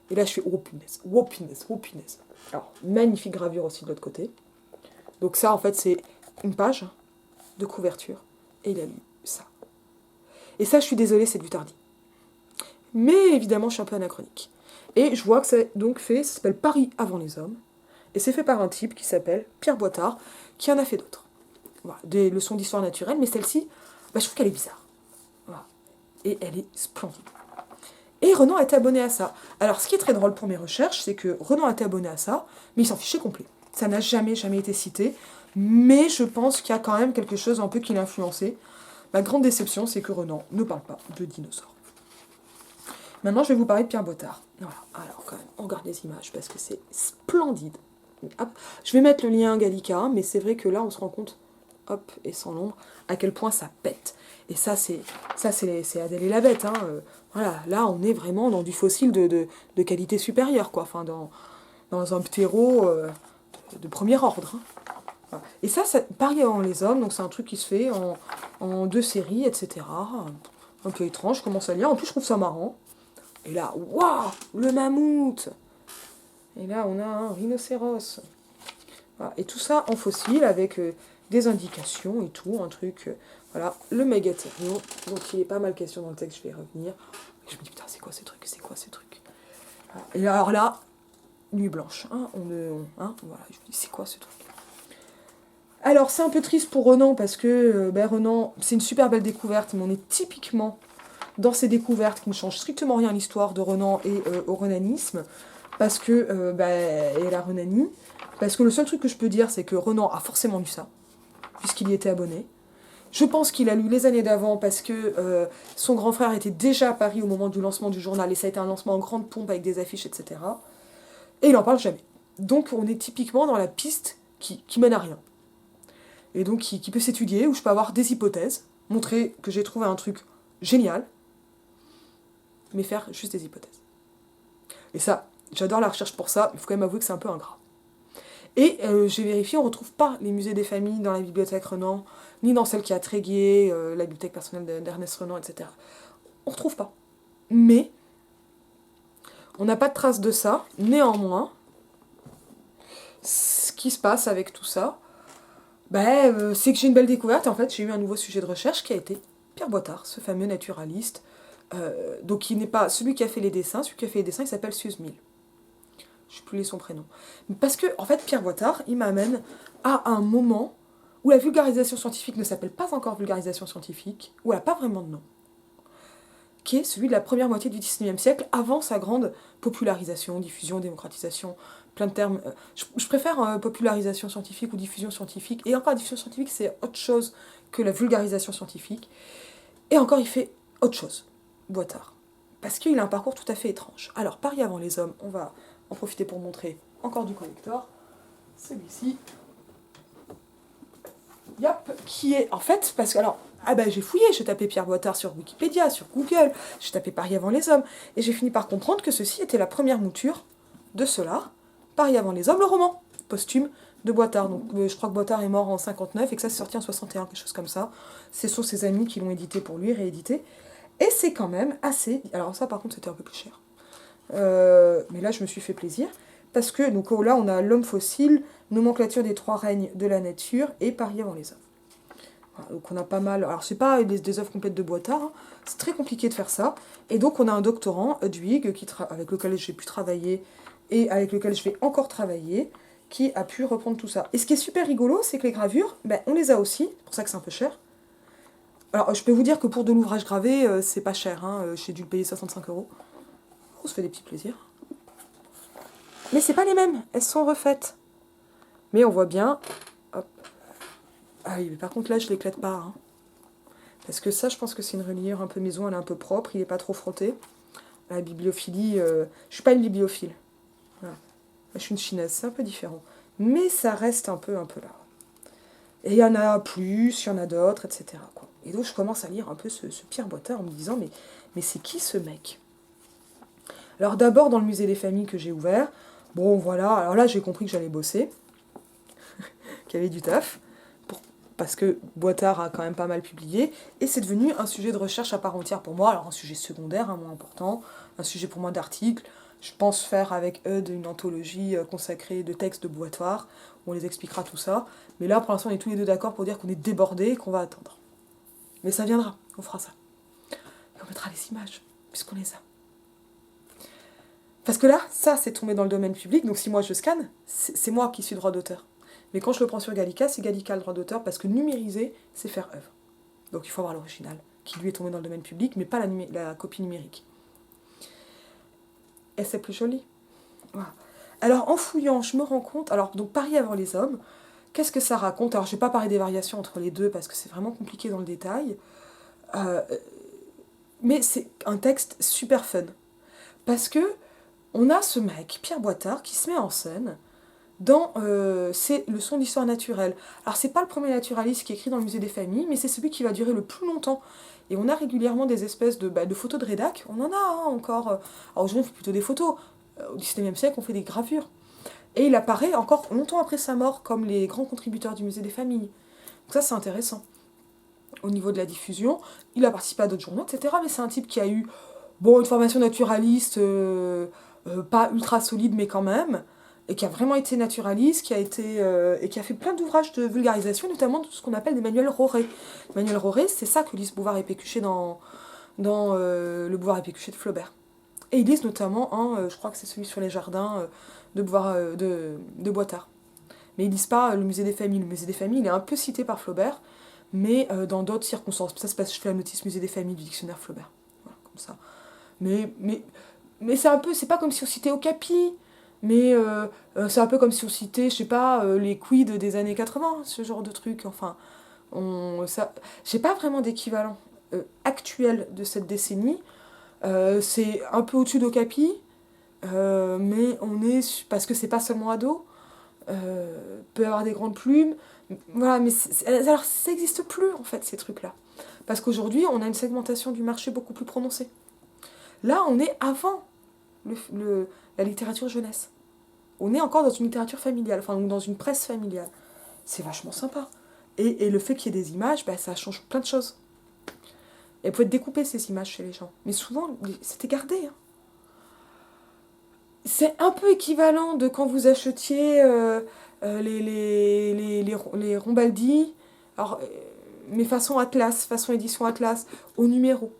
Et là, je fais, oh punaise, oh punaise, oh punaise. Alors, magnifique gravure aussi de l'autre côté. Donc ça, en fait, c'est une page de couverture. Et il a lu ça. Et ça, je suis désolée, c'est du tardi. Mais évidemment, je suis un peu anachronique. Et je vois que c'est donc fait, ça s'appelle Paris avant les hommes. Et c'est fait par un type qui s'appelle Pierre Boitard, qui en a fait d'autres. Voilà, des leçons d'histoire naturelle, mais celle-ci, je trouve qu'elle est bizarre. Voilà. Et elle est splendide. Et Renan a été abonné à ça. Alors, ce qui est très drôle pour mes recherches, c'est que Renan a été abonné à ça, mais il s'en fichait complet. Ça n'a jamais été cité, mais je pense qu'il y a quand même quelque chose un peu qui l'a influencé. Ma grande déception, c'est que Renan ne parle pas de dinosaures. Maintenant, je vais vous parler de Pierre Boitard. Voilà. Alors, quand même, on regarde les images, parce que c'est splendide. Hop. Je vais mettre le lien Gallica, mais c'est vrai que là, on se rend compte, hop, et sans l'ombre, à quel point ça pète. Et ça, c'est Adèle et la bête, hein. Voilà, là, on est vraiment dans du fossile de qualité supérieure, quoi. Enfin, dans un ptéro de premier ordre. Hein. Voilà. Et ça Paris avant les hommes, donc c'est un truc qui se fait en 2 séries, etc. Un peu étrange, je commence à lire. En plus, je trouve ça marrant. Et là, waouh, le mammouth. Et là, on a un rhinocéros. Voilà. Et tout ça en fossile, avec des indications et tout, un truc... voilà, le mégathérium, donc il est pas mal question dans le texte, je vais y revenir. Et je me dis, putain, c'est quoi ce truc voilà. Et alors là, nuit blanche, hein, voilà, je me dis, c'est quoi ce truc? Alors, c'est un peu triste pour Renan, parce que Renan, c'est une super belle découverte, mais on est typiquement dans ces découvertes qui ne changent strictement rien à l'histoire de Renan et au renanisme, parce que, et la renanie, parce que le seul truc que je peux dire, c'est que Renan a forcément lu ça, puisqu'il y était abonné. Je pense qu'il a lu les années d'avant parce que son grand frère était déjà à Paris au moment du lancement du journal et ça a été un lancement en grande pompe avec des affiches, etc. Et il n'en parle jamais. Donc on est typiquement dans la piste qui mène à rien. Et donc qui peut s'étudier, où je peux avoir des hypothèses, montrer que j'ai trouvé un truc génial, mais faire juste des hypothèses. Et ça, j'adore la recherche pour ça, il faut quand même avouer que c'est un peu ingrat. Et j'ai vérifié, on ne retrouve pas les musées des familles dans la bibliothèque Renan, ni dans celle qui a Tréguier, la bibliothèque personnelle d'Ernest Renan, etc. On ne retrouve pas. Mais, on n'a pas de trace de ça. Néanmoins, ce qui se passe avec tout ça, c'est que j'ai une belle découverte. En fait, j'ai eu un nouveau sujet de recherche qui a été Pierre Boitard, ce fameux naturaliste. Donc, il n'est pas celui qui a fait les dessins. Celui qui a fait les dessins, il s'appelle Suze Mill. Je ne sais plus son prénom. Parce que, en fait, Pierre Boitard, il m'amène à un moment où la vulgarisation scientifique ne s'appelle pas encore vulgarisation scientifique, où elle n'a pas vraiment de nom, qui est celui de la première moitié du XIXe siècle, avant sa grande popularisation, diffusion, démocratisation, plein de termes. Je préfère popularisation scientifique ou diffusion scientifique, et encore, la diffusion scientifique, c'est autre chose que la vulgarisation scientifique. Et encore, il fait autre chose, Boitard. Parce qu'il a un parcours tout à fait étrange. Alors, Paris avant les hommes, on va en profiter pour montrer encore du collector. Celui-ci. Yep, qui est en fait, parce que alors, j'ai fouillé, j'ai tapé Pierre Boitard sur Wikipédia, sur Google, j'ai tapé Paris avant les hommes, et j'ai fini par comprendre que ceci était la première mouture de Solar, Paris avant les hommes, le roman posthume de Boitard. Donc je crois que Boitard est mort en 59 et que ça s'est sorti en 61, quelque chose comme ça. Ce sont ses amis qui l'ont édité pour lui, réédité. Et c'est quand même assez... Alors ça par contre c'était un peu plus cher. Mais là je me suis fait plaisir. Parce que donc là on a l'homme fossile, nomenclature des trois règnes de la nature et Paris avant les hommes. Voilà, donc on a pas mal... Alors c'est pas des œuvres complètes de Boitard, hein. C'est très compliqué de faire ça. Et donc on a un doctorant, Hedwig, avec lequel j'ai pu travailler et avec lequel je vais encore travailler, qui a pu reprendre tout ça. Et ce qui est super rigolo, c'est que les gravures, on les a aussi, c'est pour ça que c'est un peu cher. Alors je peux vous dire que pour de l'ouvrage gravé, c'est pas cher, hein. J'ai dû le payer 65 €. On se fait des petits plaisirs. Mais c'est pas les mêmes, elles sont refaites. Mais on voit bien... Hop. Ah oui, mais par contre là je l'éclate pas, hein. Parce que ça je pense que c'est une reliure un peu maison, elle est un peu propre, il est pas trop frotté. La bibliophilie, je suis pas une bibliophile. Voilà. Je suis une chinaise, c'est un peu différent. Mais ça reste un peu là. Et il y en a plus, il y en a d'autres, etc. quoi. Et donc je commence à lire un peu ce Pierre Boitard en me disant, mais c'est qui ce mec? Alors d'abord dans le musée des familles que j'ai ouvert, bon voilà, alors là j'ai compris que j'allais bosser, qu'il y avait du taf, parce que Boitard a quand même pas mal publié, et c'est devenu un sujet de recherche à part entière pour moi, alors un sujet secondaire, moins important, un sujet pour moi d'article. Je pense faire avec Eudes une anthologie consacrée de textes de Boitard, où on les expliquera tout ça, mais là pour l'instant on est tous les deux d'accord pour dire qu'on est débordés et qu'on va attendre. Mais ça viendra, on fera ça. Et on mettra les images, puisqu'on les a. Parce que là, ça c'est tombé dans le domaine public, donc si moi je scanne, c'est moi qui suis droit d'auteur. Mais quand je le prends sur Gallica, c'est Gallica le droit d'auteur, parce que numériser, c'est faire œuvre. Donc il faut avoir l'original, qui lui est tombé dans le domaine public, mais pas la copie numérique. Et c'est plus joli. Voilà. Alors en fouillant, je me rends compte, alors donc Paris avant les hommes, qu'est-ce que ça raconte? Alors je vais pas parler des variations entre les deux, parce que c'est vraiment compliqué dans le détail, mais c'est un texte super fun. Parce que on a ce mec, Pierre Boitard, qui se met en scène dans ses leçons d'histoire naturelle. Alors c'est pas le premier naturaliste qui écrit dans le musée des familles, mais c'est celui qui va durer le plus longtemps. Et on a régulièrement des espèces de photos de rédac, on en a encore. Alors aujourd'hui on fait plutôt des photos, au XIXe siècle on fait des gravures. Et il apparaît encore longtemps après sa mort comme les grands contributeurs du musée des familles. Donc ça c'est intéressant. Au niveau de la diffusion, il a participé à d'autres journaux, etc. Mais c'est un type qui a eu une formation naturaliste, pas ultra solide mais quand même, et qui a vraiment été naturaliste, et qui a fait plein d'ouvrages de vulgarisation, notamment de ce qu'on appelle des manuels Roré. Les manuels Roré, c'est ça que lisent Bouvard et Pécuchet dans le Bouvard et Pécuchet de Flaubert. Et ils lisent notamment je crois que c'est celui sur les jardins de Boitard. mais ils lisent pas le musée des familles. Le musée des familles, il est un peu cité par Flaubert, mais dans d'autres circonstances. Ça se passe, je fais la notice musée des familles du dictionnaire Flaubert. Voilà, comme ça. Mais, mais, mais c'est un peu, c'est pas comme si on citait Okapi, mais c'est un peu comme si on citait, je sais pas, les quid des années 80, ce genre de truc. Enfin, j'ai pas vraiment d'équivalent actuel de cette décennie. C'est un peu au-dessus d'Okapi, mais on est, parce que c'est pas seulement ado, peut avoir des grandes plumes, voilà, mais alors ça n'existe plus en fait ces trucs-là. Parce qu'aujourd'hui, on a une segmentation du marché beaucoup plus prononcée. Là, on est avant la littérature jeunesse. On est encore dans une littérature familiale, enfin, ou dans une presse familiale. C'est vachement sympa. Et le fait qu'il y ait des images, bah, ça change plein de choses. Et elles peuvent être découpées, ces images, chez les gens. Mais souvent, c'était gardé. Hein. C'est un peu équivalent de quand vous achetiez les Rombaldi, alors, mais façon Atlas, façon édition Atlas, au numéro.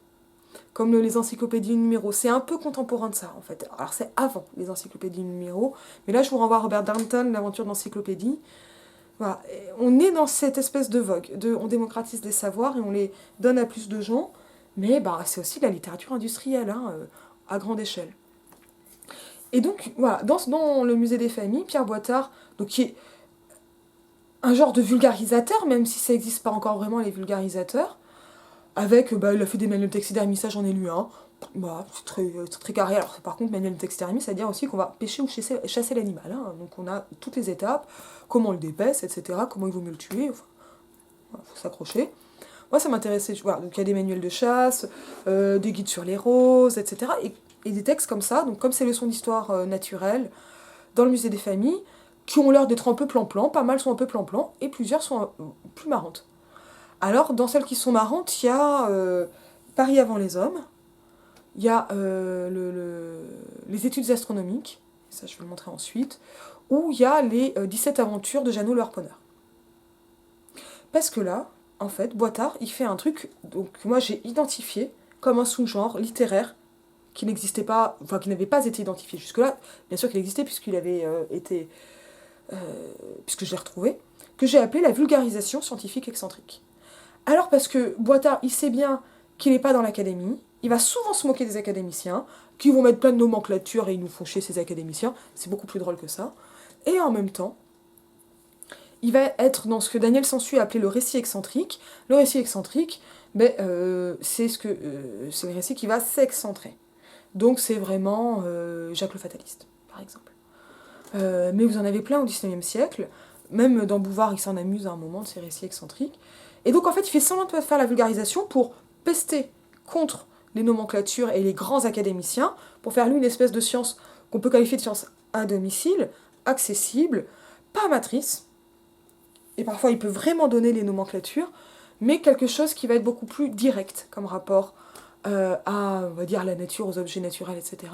Comme les encyclopédies numéro. C'est un peu contemporain de ça, en fait. Alors, c'est avant les encyclopédies numéro. Mais là, je vous renvoie à Robert Darnton, l'aventure de l'encyclopédie. Voilà. On est dans cette espèce de vogue. On démocratise des savoirs et on les donne à plus de gens. Mais bah, c'est aussi de la littérature industrielle, hein, à grande échelle. Et donc, voilà, dans le musée des familles, Pierre Boittard, donc, qui est un genre de vulgarisateur, même si ça n'existe pas encore vraiment, les vulgarisateurs, avec, bah, il a fait des manuels de taxidermie, ça j'en ai lu un. Bah, c'est très carré. Alors, par contre, manuel de taxidermie, ça veut dire aussi qu'on va pêcher ou chasser l'animal. Hein. Donc, on a toutes les étapes, comment on le dépèce, etc., comment il vaut mieux le tuer, enfin, voilà, faut s'accrocher. Moi, ça m'intéressait. Voilà, donc, il y a des manuels de chasse, des guides sur les roses, etc., et des textes comme ça, donc comme ces leçons d'histoire naturelle, dans le musée des familles, qui ont l'air d'être un peu plan-plan, pas mal sont un peu plan-plan, et plusieurs sont plus marrantes. Alors, dans celles qui sont marrantes, il y a Paris avant les hommes, il y a les études astronomiques, ça je vais le montrer ensuite, où il y a les 17 aventures de Jeannot le harponneur. Parce que là, en fait, Boittard, il fait un truc donc, que moi j'ai identifié comme un sous-genre littéraire qui n'existait pas, enfin qui n'avait pas été identifié jusque-là. Bien sûr qu'il existait puisqu'il avait puisque je l'ai retrouvé, que j'ai appelé la vulgarisation scientifique excentrique. Alors parce que Boittard, il sait bien qu'il n'est pas dans l'académie, il va souvent se moquer des académiciens, qui vont mettre plein de nomenclature et ils nous font chier ces académiciens, c'est beaucoup plus drôle que ça. Et en même temps, il va être dans ce que Daniel Sansu a appelé le récit excentrique. Le récit excentrique, ben, c'est le récit qui va s'excentrer. Donc c'est vraiment Jacques le Fataliste, par exemple. Mais vous en avez plein au XIXe siècle. Même dans Bouvard, il s'en amuse à un moment de ces récits excentriques. Et donc en fait, il fait semblant de faire la vulgarisation pour pester contre les nomenclatures et les grands académiciens, pour faire lui une espèce de science qu'on peut qualifier de science à domicile, accessible, pas amatrice. Et parfois, il peut vraiment donner les nomenclatures, mais quelque chose qui va être beaucoup plus direct comme rapport à, on va dire, la nature, aux objets naturels, etc.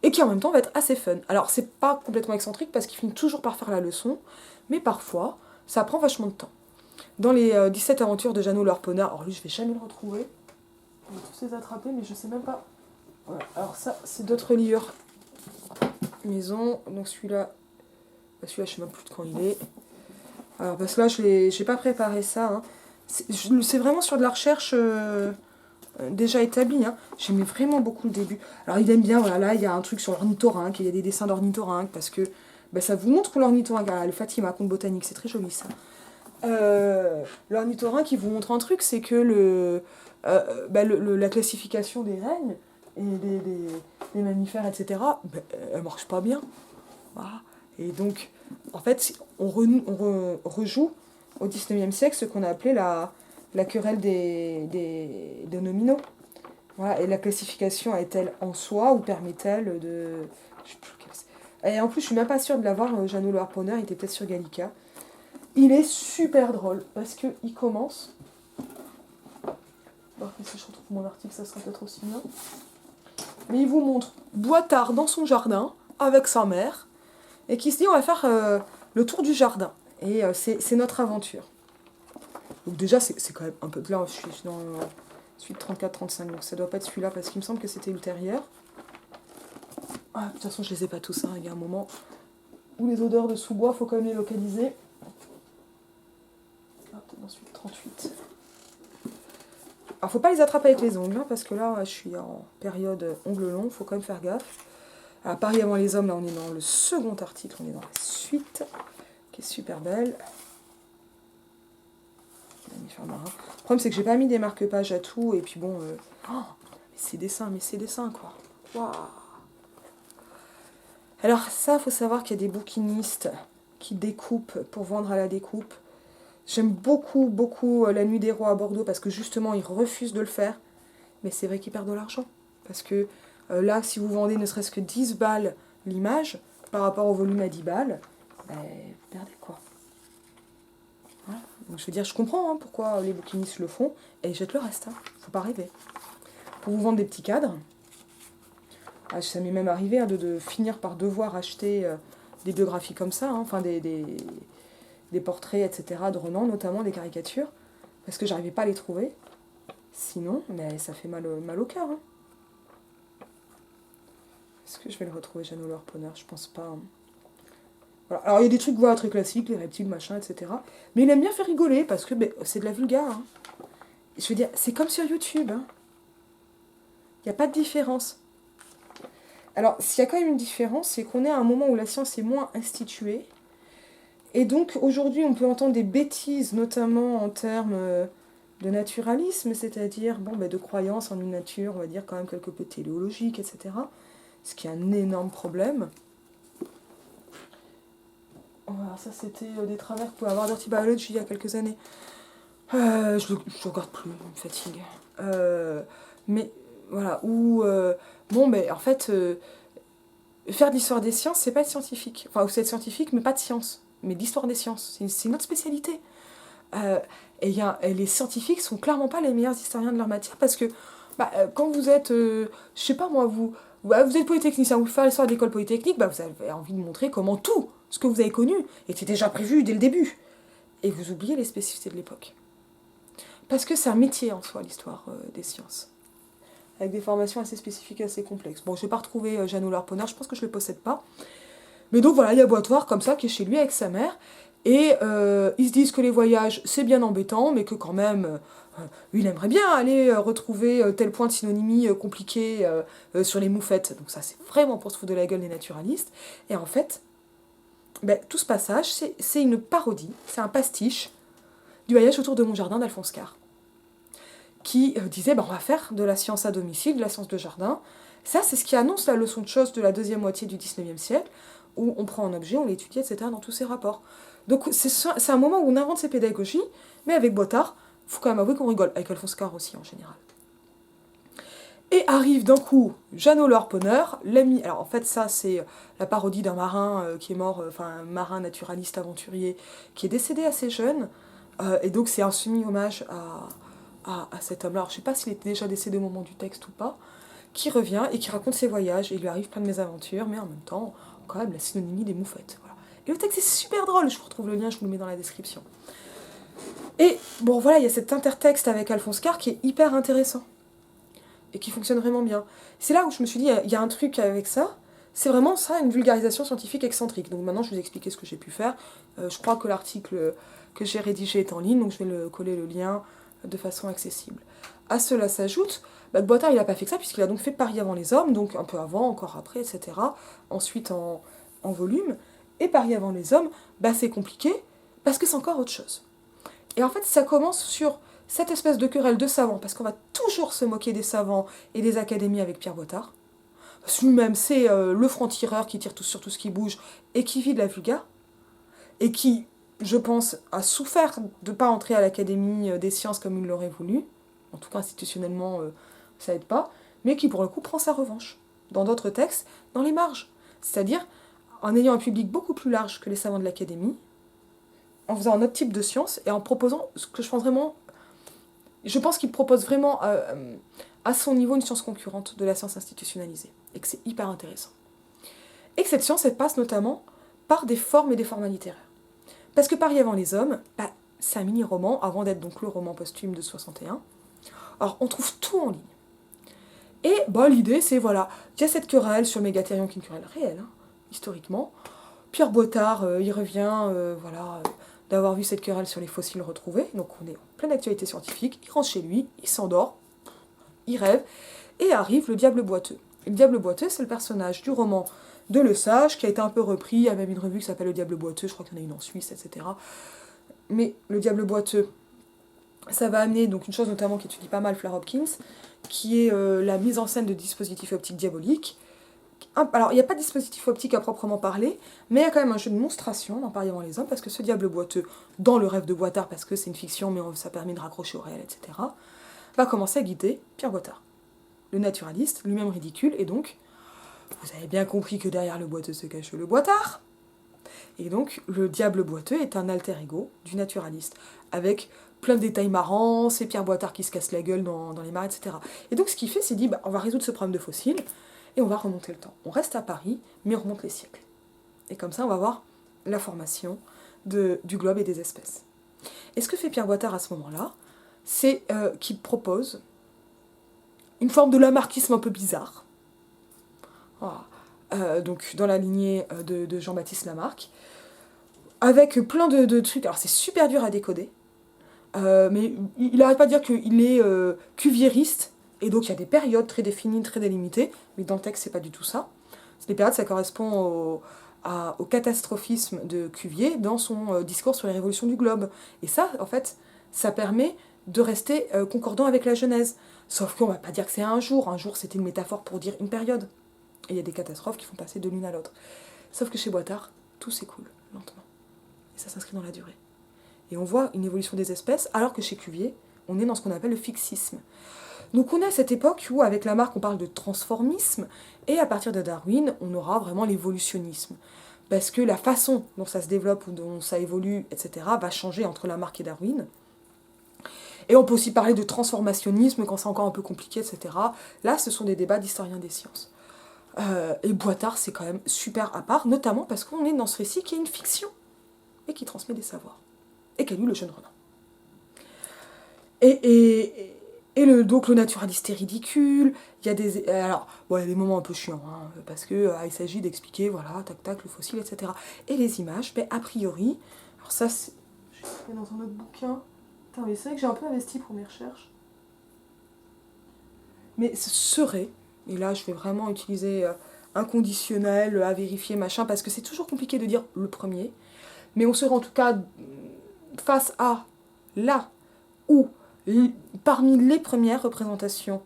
Et qui en même temps va être assez fun. Alors c'est pas complètement excentrique parce qu'il finit toujours par faire la leçon, mais parfois ça prend vachement de temps. Dans les 17 aventures de Jeannot le harponneur, alors lui je vais jamais le retrouver, on va tous les attraper mais je sais même pas. Voilà. Alors ça c'est d'autres livres maison, donc celui-là je sais même plus de quand il est. Alors parce que là j'ai pas préparé ça, hein. C'est vraiment sur de la recherche déjà établi. Hein. J'aimais vraiment beaucoup le début. Alors il aime bien, voilà, là il y a un truc sur l'ornithorynque, il y a des dessins d'ornithorynque parce que bah, ça vous montre l'ornithorynque. Le Fatima, conte botanique, c'est très joli ça. L'ornithorynque, il vous montre un truc, c'est que la classification des règnes et des mammifères, etc., bah, elle marche pas bien. Voilà. Et donc, en fait, on rejoue au XIXe siècle ce qu'on a appelé la querelle des nominaux. Voilà, et la classification est-elle en soi ou permet-elle de... Je sais plus quelle c'est. Et en plus, je suis même pas sûre de l'avoir, Jeannot le harponneur, il était peut-être sur Gallica. Il est super drôle, parce qu'il commence... Bon, si je retrouve mon article, ça sera peut-être aussi bien. Mais il vous montre Boittard dans son jardin, avec sa mère, et qui se dit, on va faire le tour du jardin. Et c'est notre aventure. Donc déjà, c'est quand même un peu... Là, je suis dans suite 34-35, donc ça doit pas être celui-là, parce qu'il me semble que c'était ultérieur. Ah, de toute façon, je les ai pas tous, hein, il y a un moment... ou les odeurs de sous-bois, faut quand même les localiser. Ensuite 38. Alors faut pas les attraper avec les ongles, hein, parce que là je suis en période ongles longs, faut quand même faire gaffe. À Paris avant les hommes, là on est dans le second article, on est dans la suite, qui est super belle. Marin. Le problème c'est que j'ai pas mis des marque-pages à tout, et puis bon, mais ces dessins quoi. Waouh. Alors ça, faut savoir qu'il y a des bouquinistes qui découpent pour vendre à la découpe. J'aime beaucoup La Nuit des Rois à Bordeaux parce que justement ils refusent de le faire. Mais c'est vrai qu'ils perdent de l'argent. Parce que là, si vous vendez ne serait-ce que 10 balles l'image, par rapport au volume à 10 balles, vous perdez quoi. Voilà. Donc, je veux dire, je comprends pourquoi les bouquinistes le font, et ils jettent le reste. Faut pas rêver. Pour vous vendre des petits cadres, ça m'est même arrivé de finir par devoir acheter des biographies comme ça, enfin des portraits, etc., de Renan, notamment des caricatures, parce que j'arrivais pas à les trouver. Sinon, mais ça fait mal au cœur. Est-ce que je vais le retrouver, Jeannot le Harponneur? Je pense pas. Voilà. Alors, il y a des trucs très classiques, les reptiles, machin, etc. Mais il aime bien faire rigoler, parce que c'est de la vulgaire. Je veux dire, c'est comme sur YouTube. Il n'y a pas de différence. Alors, s'il y a quand même une différence, c'est qu'on est à un moment où la science est moins instituée. Et donc, aujourd'hui, on peut entendre des bêtises, notamment en termes de naturalisme, c'est-à-dire de croyance en une nature, on va dire, quand même quelque peu téléologique, etc. Ce qui est un énorme problème. Voilà, ça, c'était des travers que pouvait avoir Dirty Biology il y a quelques années. Je le regarde plus, il me fatigue. Mais, voilà, en fait, faire de l'histoire des sciences, c'est pas être scientifique. Enfin, c'est être scientifique, mais pas de science. Mais de l'histoire des sciences. C'est une autre spécialité. Et les scientifiques sont clairement pas les meilleurs historiens de leur matière, parce que quand vous êtes, je sais pas moi, vous êtes polytechnicien, vous faites l'histoire de l'école polytechnique, vous avez envie de montrer comment tout ce que vous avez connu était déjà prévu dès le début. Et vous oubliez les spécificités de l'époque. Parce que c'est un métier en soi, l'histoire des sciences. Avec des formations assez spécifiques, assez complexes. Bon, je n'ai pas retrouvé Jeannot le Harponneur, je pense que je ne le possède pas. Mais donc voilà, il y a Boitoir comme ça, qui est chez lui avec sa mère. Et ils se disent que les voyages, c'est bien embêtant, mais que quand même, il aimerait bien aller retrouver tel point de synonymie compliqué sur les moufettes. Donc ça, c'est vraiment pour se foutre de la gueule des naturalistes. Et en fait, tout ce passage, c'est une parodie, c'est un pastiche du voyage autour de mon jardin d'Alphonse Karr, qui disait, on va faire de la science à domicile, de la science de jardin. Ça, c'est ce qui annonce la leçon de choses de la deuxième moitié du XIXe siècle, où on prend un objet, on l'étudie, etc., dans tous ses rapports. Donc c'est un moment où on invente ces pédagogies, mais avec Boitard, il faut quand même avouer qu'on rigole, avec Alphonse Karr aussi en général. Et arrive d'un coup Jeannot le Harponneur, l'ami. Alors en fait, ça c'est la parodie d'un marin qui est mort, un marin naturaliste aventurier, qui est décédé assez jeune, et donc c'est un semi-hommage à cet homme-là. Alors je sais pas s'il était déjà décédé au moment du texte ou pas, qui revient et qui raconte ses voyages, et il lui arrive plein de mésaventures, mais en même temps, quand même la synonymie des moufettes. Voilà. Et le texte est super drôle, je vous retrouve le lien, je vous le mets dans la description. Et il y a cet intertexte avec Alphonse Karr qui est hyper intéressant, et qui fonctionne vraiment bien. C'est là où je me suis dit, il y a un truc avec ça, c'est vraiment ça, une vulgarisation scientifique excentrique. Donc maintenant, je vais vous expliquer ce que j'ai pu faire. Je crois que l'article que j'ai rédigé est en ligne, donc je vais coller le lien de façon accessible. À cela s'ajoute, Boitard, il n'a pas fait que ça, puisqu'il a donc fait Paris avant les hommes, donc un peu avant, encore après, etc. Ensuite en volume. Et Paris avant les hommes, c'est compliqué, parce que c'est encore autre chose. Et en fait, ça commence sur cette espèce de querelle de savants, parce qu'on va toujours se moquer des savants et des académies avec Pierre Boitard. Parce que lui-même, c'est le franc-tireur qui tire sur tout ce qui bouge et qui vit de la vulga, et qui, je pense, a souffert de ne pas entrer à l'Académie des sciences comme il l'aurait voulu. En tout cas, institutionnellement, ça aide pas. Mais qui, pour le coup, prend sa revanche. Dans d'autres textes, dans les marges. C'est-à-dire, en ayant un public beaucoup plus large que les savants de l'Académie, en faisant un autre type de science, et en proposant ce que je pense vraiment... Je pense qu'il propose vraiment à son niveau une science concurrente de la science institutionnalisée. Et que c'est hyper intéressant. Et que cette science, elle passe notamment par des formes et des formats littéraires. Parce que Paris avant les hommes, c'est un mini-roman, avant d'être donc le roman posthume de 61. Alors, on trouve tout en ligne. Et l'idée, c'est, il y a cette querelle sur Mégathérion, qui est une querelle réelle, historiquement. Pierre Bottard, il revient, d'avoir vu cette querelle sur les fossiles retrouvés, donc on est en pleine actualité scientifique, il rentre chez lui, il s'endort, il rêve, et arrive le diable boiteux. Et le diable boiteux, c'est le personnage du roman de Le Sage, qui a été un peu repris, il y a même une revue qui s'appelle Le Diable boiteux, je crois qu'il y en a une en Suisse, etc. Mais le diable boiteux, ça va amener donc une chose notamment qu'étudie pas mal Fleur Hopkins, qui est la mise en scène de dispositifs optiques diaboliques. Alors, il n'y a pas de dispositif optique à proprement parler, mais il y a quand même un jeu de monstration dans Paris avant les hommes, parce que ce diable boiteux, dans le rêve de Boitard, parce que c'est une fiction, mais ça permet de raccrocher au réel, etc., va commencer à guider Pierre Boitard. Le naturaliste, lui-même ridicule, et donc, vous avez bien compris que derrière le boiteux se cache le Boitard. Et donc, le diable boiteux est un alter ego du naturaliste, avec plein de détails marrants, c'est Pierre Boitard qui se casse la gueule dans les mares, etc. Et donc, ce qu'il fait, c'est dit, on va résoudre ce problème de fossiles, et on va remonter le temps. On reste à Paris, mais on remonte les siècles. Et comme ça, on va voir la formation du globe et des espèces. Et ce que fait Pierre Boitard à ce moment-là, c'est qu'il propose une forme de lamarckisme un peu bizarre, voilà. Donc dans la lignée de Jean-Baptiste Lamarck, avec plein de trucs. Alors c'est super dur à décoder, mais il n'arrête pas de dire qu'il est cuviériste, et donc il y a des périodes très définies, très délimitées, mais dans le texte c'est pas du tout ça. Les périodes, ça correspond au catastrophisme de Cuvier dans son discours sur les révolutions du globe. Et ça, en fait, ça permet de rester concordant avec la Genèse. Sauf qu'on va pas dire que c'est un jour. Un jour, c'était une métaphore pour dire une période. Et il y a des catastrophes qui font passer de l'une à l'autre. Sauf que chez Boitard, tout s'écoule lentement. Et ça s'inscrit dans la durée. Et on voit une évolution des espèces, alors que chez Cuvier, on est dans ce qu'on appelle le fixisme. Donc on est à cette époque où, avec Lamarck, on parle de transformisme, et à partir de Darwin, on aura vraiment l'évolutionnisme. Parce que la façon dont ça se développe ou dont ça évolue, etc., va changer entre Lamarck et Darwin. Et on peut aussi parler de transformationnisme quand c'est encore un peu compliqué, etc. Là, ce sont des débats d'historiens des sciences. Et Boitard, c'est quand même super à part, notamment parce qu'on est dans ce récit qui est une fiction, et qui transmet des savoirs. Et qu'a lu le jeune Renan. Donc le naturaliste est ridicule, il y a des... Alors, bon, il y a des moments un peu chiants, hein, parce que il s'agit d'expliquer, voilà, tac tac, le fossile, etc. Et les images, a priori, alors ça c'est... Je vais trouver dans un autre bouquin. Putain, mais c'est vrai que j'ai un peu investi pour mes recherches. Mais ce serait, et là je vais vraiment utiliser un conditionnel à vérifier, machin, parce que c'est toujours compliqué de dire le premier, mais on serait en tout cas face à là où parmi les premières représentations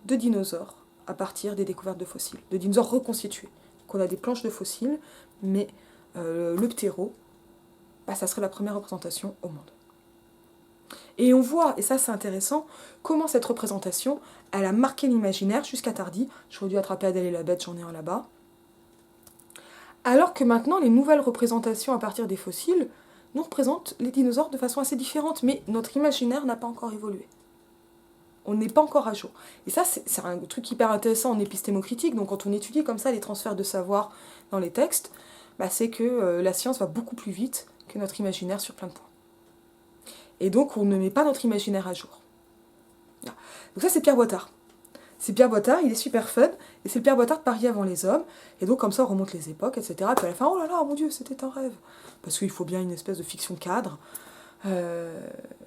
de dinosaures à partir des découvertes de fossiles, de dinosaures reconstitués. Donc on a des planches de fossiles, mais le ptéro, ça serait la première représentation au monde. Et on voit, et ça c'est intéressant, comment cette représentation, elle a marqué l'imaginaire jusqu'à Tardy. J'aurais dû attraper Adèle et la Bête, j'en ai un là-bas. Alors que maintenant, les nouvelles représentations à partir des fossiles nous représentent les dinosaures de façon assez différente, mais notre imaginaire n'a pas encore évolué. On n'est pas encore à jour. Et ça, c'est un truc hyper intéressant en épistémocritique. Donc quand on étudie comme ça les transferts de savoir dans les textes, c'est que la science va beaucoup plus vite que notre imaginaire sur plein de points. Et donc on ne met pas notre imaginaire à jour. Donc ça, c'est Pierre Boitard. C'est Pierre Boitard, il est super fun, et c'est le Pierre Boitard de Paris avant les hommes, et donc comme ça on remonte les époques, etc. Puis à la fin, oh là là, mon Dieu, c'était un rêve. Parce qu'il faut bien une espèce de fiction cadre. Ça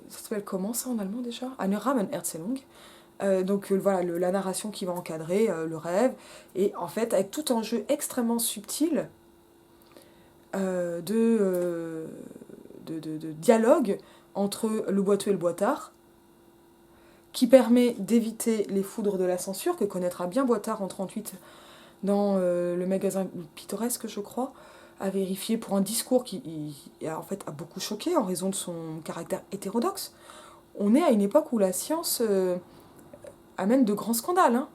s'appelle comment ça en allemand déjà? Eine Rahmenerzählung. Donc voilà, la narration qui va encadrer le rêve, et en fait avec tout un jeu extrêmement subtil de dialogue entre le boiteux et le boitard, qui permet d'éviter les foudres de la censure que connaîtra bien Boitard en 1938 dans le magasin Pittoresque, je crois, à vérifier pour un discours qui en fait, a beaucoup choqué en raison de son caractère hétérodoxe. On est à une époque où la science amène de grands scandales, hein.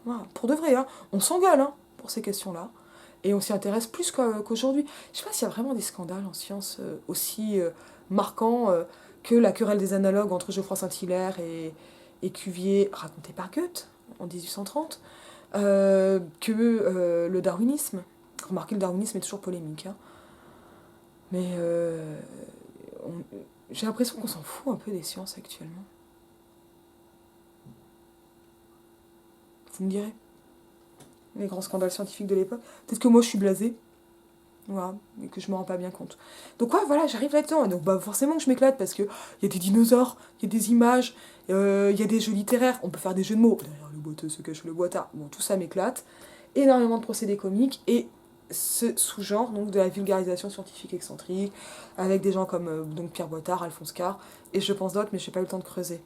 Voilà, pour de vrai, hein. On s'engueule hein, pour ces questions-là, et on s'y intéresse plus qu'aujourd'hui. Je sais pas s'il y a vraiment des scandales en science aussi marquants que la querelle des analogues entre Geoffroy Saint-Hilaire et Cuvier, racontée par Goethe en 1830, que le darwinisme. Remarquez, le darwinisme est toujours polémique, hein. Mais j'ai l'impression qu'on s'en fout un peu des sciences actuellement. Vous me direz, les grands scandales scientifiques de l'époque. Peut-être que moi je suis blasée. Voilà, et que je me rends pas bien compte. Donc ouais, voilà, j'arrive là-dedans. Et donc bah forcément que je m'éclate parce que y a des dinosaures, il y a des images, il y a des jeux littéraires, on peut faire des jeux de mots. Derrière le boiteux se cache le boitard. Bon, tout ça m'éclate. Énormément de procédés comiques et ce sous-genre donc de la vulgarisation scientifique excentrique avec des gens comme donc Pierre Boitard, Alphonse Karr et je pense d'autres mais je n'ai pas eu le temps de creuser.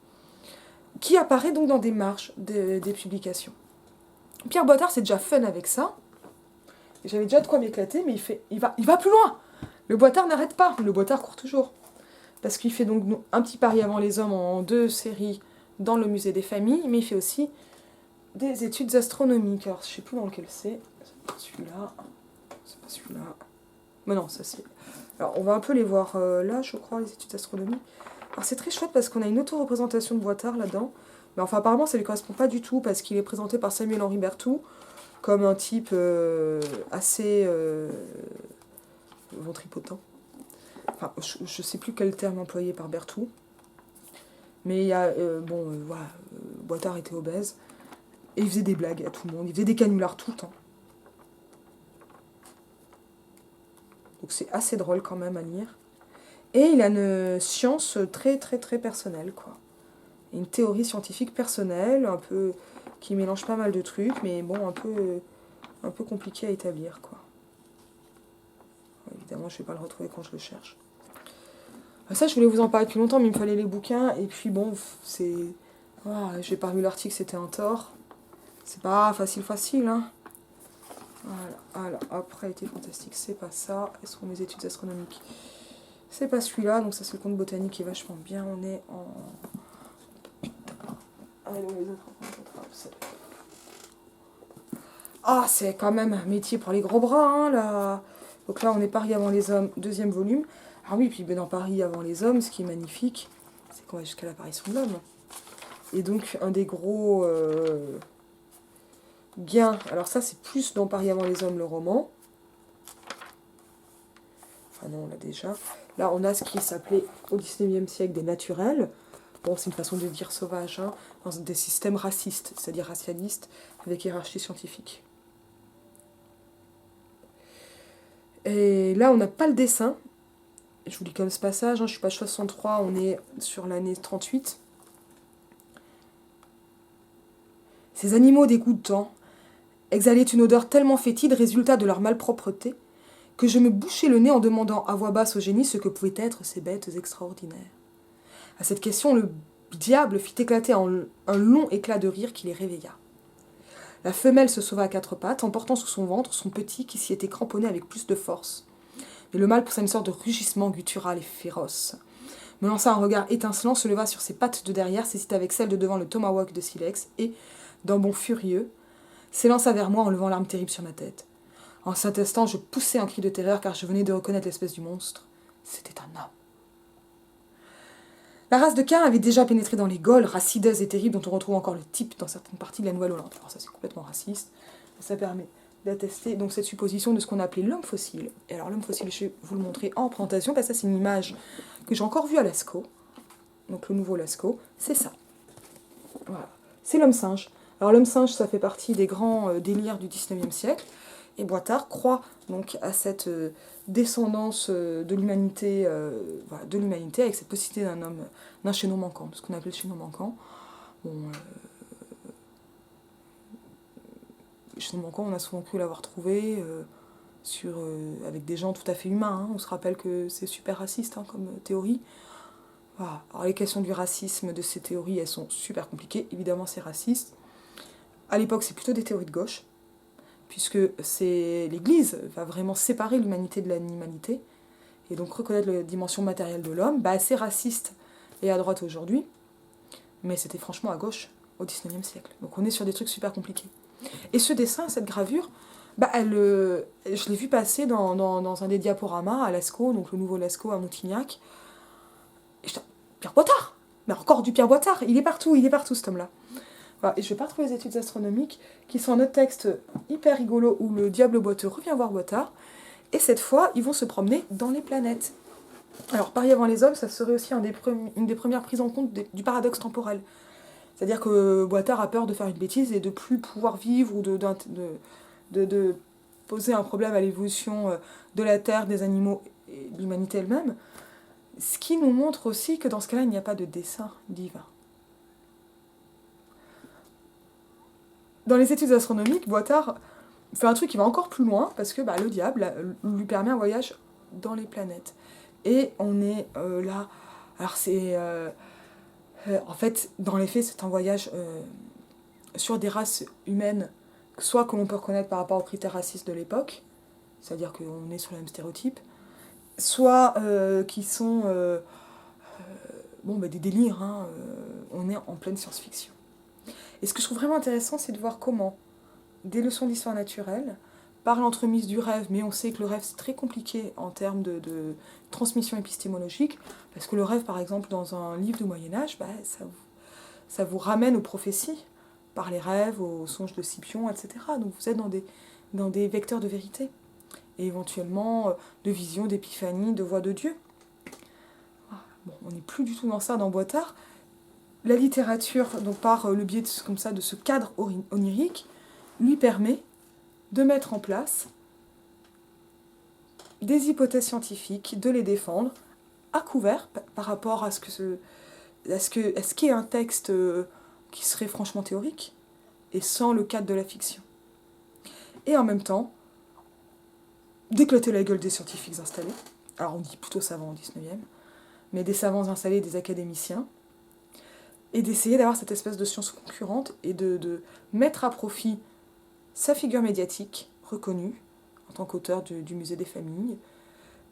Qui apparaît donc dans des marges des publications. Pierre Boitard c'est déjà fun avec ça. J'avais déjà de quoi m'éclater, mais il va plus loin. Le Boitard n'arrête pas, le Boitard court toujours. Parce qu'il fait donc un petit pari avant les hommes en 2 séries dans le musée des familles, mais il fait aussi des études astronomiques. Alors je sais plus dans lequel c'est. C'est pas celui-là. C'est pas celui-là. Mais non, ça c'est. Alors on va un peu les voir là, je crois, les études astronomiques. Alors c'est très chouette parce qu'on a une auto-représentation de Boitard là-dedans. Mais enfin apparemment ça lui correspond pas du tout parce qu'il est présenté par Samuel-Henri Berthoud comme un type assez ventripotent. Enfin, je sais plus quel terme employé par Berthoud. Mais il y a, voilà, Boitard était obèse. Et il faisait des blagues à tout le monde. Il faisait des canulars tout le temps. Donc c'est assez drôle quand même à lire. Et il a une science très très très personnelle, quoi. Une théorie scientifique personnelle, un peu qui mélange pas mal de trucs, mais bon, un peu compliqué à établir, quoi. Évidemment, je vais pas le retrouver quand je le cherche. Ça, je voulais vous en parler depuis longtemps, mais il me fallait les bouquins. Et puis bon, c'est... Voilà, j'ai pas lu l'article, c'était un tort. C'est pas facile, hein. Voilà, alors, après, été fantastique, c'est pas ça. Elles sont mes études astronomiques. C'est pas celui-là, donc ça, c'est le conte botanique qui est vachement bien. On est en... Putain. Allez, les autres. Ah, c'est quand même un métier pour les gros bras, hein, là. Donc là, on est Paris avant les hommes, 2e volume. Ah oui, puis dans Paris avant les hommes, ce qui est magnifique, c'est qu'on va jusqu'à l'apparition de l'homme. Et donc, un des gros gains, alors ça, c'est plus dans Paris avant les hommes, le roman. Enfin non, on l'a déjà. Là, on a ce qui s'appelait au XIXe siècle des naturels. Bon, c'est une façon de dire sauvage, hein, dans des systèmes racistes, c'est-à-dire racialistes, avec hiérarchie scientifique. Et là, on n'a pas le dessin. Je vous lis comme ce passage, hein, je suis page 63, on est sur l'année 38. Ces animaux dégoûtants exhalaient une odeur tellement fétide, résultat de leur malpropreté, que je me bouchai le nez en demandant à voix basse au génie ce que pouvaient être ces bêtes extraordinaires. À cette question, le diable fit éclater un long éclat de rire qui les réveilla. La femelle se sauva à 4 pattes, emportant sous son ventre son petit qui s'y était cramponné avec plus de force. Mais le mâle poussa une sorte de rugissement guttural et féroce. Me lança un regard étincelant, se leva sur ses pattes de derrière, saisit avec celle de devant le tomahawk de silex, et, d'un bond furieux, s'élança vers moi en levant l'arme terrible sur ma tête. En cet instant, je poussai un cri de terreur car je venais de reconnaître l'espèce du monstre. C'était un homme. La race de Cain avait déjà pénétré dans les Gaules, race hideuse et terrible dont on retrouve encore le type dans certaines parties de la Nouvelle-Hollande. Alors ça c'est complètement raciste, ça permet d'attester donc cette supposition de ce qu'on appelait l'homme fossile. Et alors l'homme fossile, je vais vous le montrer en présentation, parce que ça c'est une image que j'ai encore vue à Lascaux, donc le nouveau Lascaux, c'est ça. Voilà, c'est l'homme singe. Alors l'homme singe, ça fait partie des grands délires du XIXe siècle, et Boitard croit donc à cette descendance de l'humanité, avec cette possibilité d'un homme, d'un chaînon manquant, ce qu'on appelle le chaînon manquant. Bon, le chaînon manquant, on a souvent cru l'avoir trouvé avec des gens tout à fait humains. Hein. On se rappelle que c'est super raciste, hein, comme théorie. Voilà. Alors les questions du racisme de ces théories, elles sont super compliquées. Évidemment, c'est raciste. À l'époque, c'est plutôt des théories de gauche, puisque l'Église va vraiment séparer l'humanité de l'animalité, et donc reconnaître la dimension matérielle de l'homme. Bah, c'est raciste et à droite aujourd'hui, mais c'était franchement à gauche au XIXe siècle. Donc on est sur des trucs super compliqués. Et ce dessin, cette gravure, bah, je l'ai vu passer dans un des diaporamas à Lascaux, donc le nouveau Lascaux à Montignac. Et j'étais, Pierre Boitard. Mais encore du Pierre Boitard, il est partout cet homme-là. Voilà. Et je vais pas retrouver les études astronomiques, qui sont un autre texte hyper rigolo où le diable boiteux revient voir Boitard, et cette fois, ils vont se promener dans les planètes. Alors, Paris avant les hommes, ça serait aussi une des premières prises en compte du paradoxe temporel. C'est-à-dire que Boitard a peur de faire une bêtise et de plus pouvoir vivre ou de poser un problème à l'évolution de la Terre, des animaux et de l'humanité elle-même. Ce qui nous montre aussi que dans ce cas-là, il n'y a pas de dessein divin. Dans les études astronomiques, Boitard fait un truc qui va encore plus loin, parce que le diable lui permet un voyage dans les planètes. Et on est là... Alors c'est... en fait, dans les faits, c'est un voyage sur des races humaines, soit que l'on peut reconnaître par rapport aux critères racistes de l'époque, c'est-à-dire qu'on est sur le même stéréotype, soit qui sont des délires, on est en pleine science-fiction. Et ce que je trouve vraiment intéressant, c'est de voir comment des leçons d'histoire naturelle, par l'entremise du rêve, mais on sait que le rêve c'est très compliqué en termes de transmission épistémologique, parce que le rêve, par exemple, dans un livre du Moyen-Âge, ça vous ramène aux prophéties, par les rêves, aux songes de Scipion, etc. Donc vous êtes dans des vecteurs de vérité, et éventuellement de visions, d'épiphanies, de voix de Dieu. Bon, on n'est plus du tout dans ça dans Boitard. La littérature, donc par le biais de ce cadre onirique, lui permet de mettre en place des hypothèses scientifiques, de les défendre à couvert par rapport à ce qu'est un texte qui serait franchement théorique et sans le cadre de la fiction. Et en même temps, d'éclater la gueule des scientifiques installés, alors on dit plutôt savants au 19e, mais des savants installés, des académiciens, et d'essayer d'avoir cette espèce de science concurrente et de mettre à profit sa figure médiatique, reconnue, en tant qu'auteur du Musée des familles,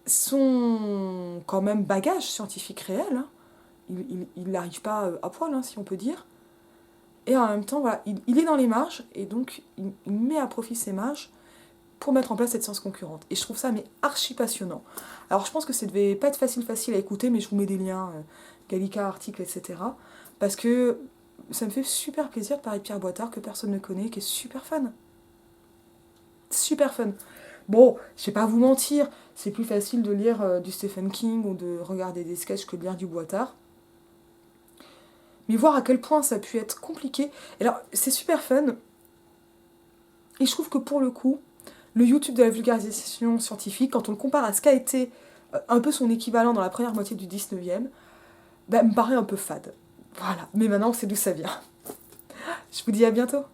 son quand même bagage scientifique réel, il n'arrive pas à poil, si on peut dire, et en même temps, voilà, il est dans les marges, et donc il met à profit ses marges pour mettre en place cette science concurrente. Et je trouve ça archi passionnant. Alors je pense que ça devait pas être facile à écouter, mais je vous mets des liens, Gallica, articles, etc. Parce que ça me fait super plaisir de parler de Pierre Boitard, que personne ne connaît, qui est super fun. Super fun. Bon, je vais pas vous mentir, c'est plus facile de lire du Stephen King ou de regarder des sketchs que de lire du Boitard. Mais voir à quel point ça a pu être compliqué. Et alors, c'est super fun. Et je trouve que pour le coup, le YouTube de la vulgarisation scientifique, quand on le compare à ce qu'a été un peu son équivalent dans la première moitié du 19e, me paraît un peu fade. Voilà, mais maintenant on sait d'où ça vient. Je vous dis à bientôt.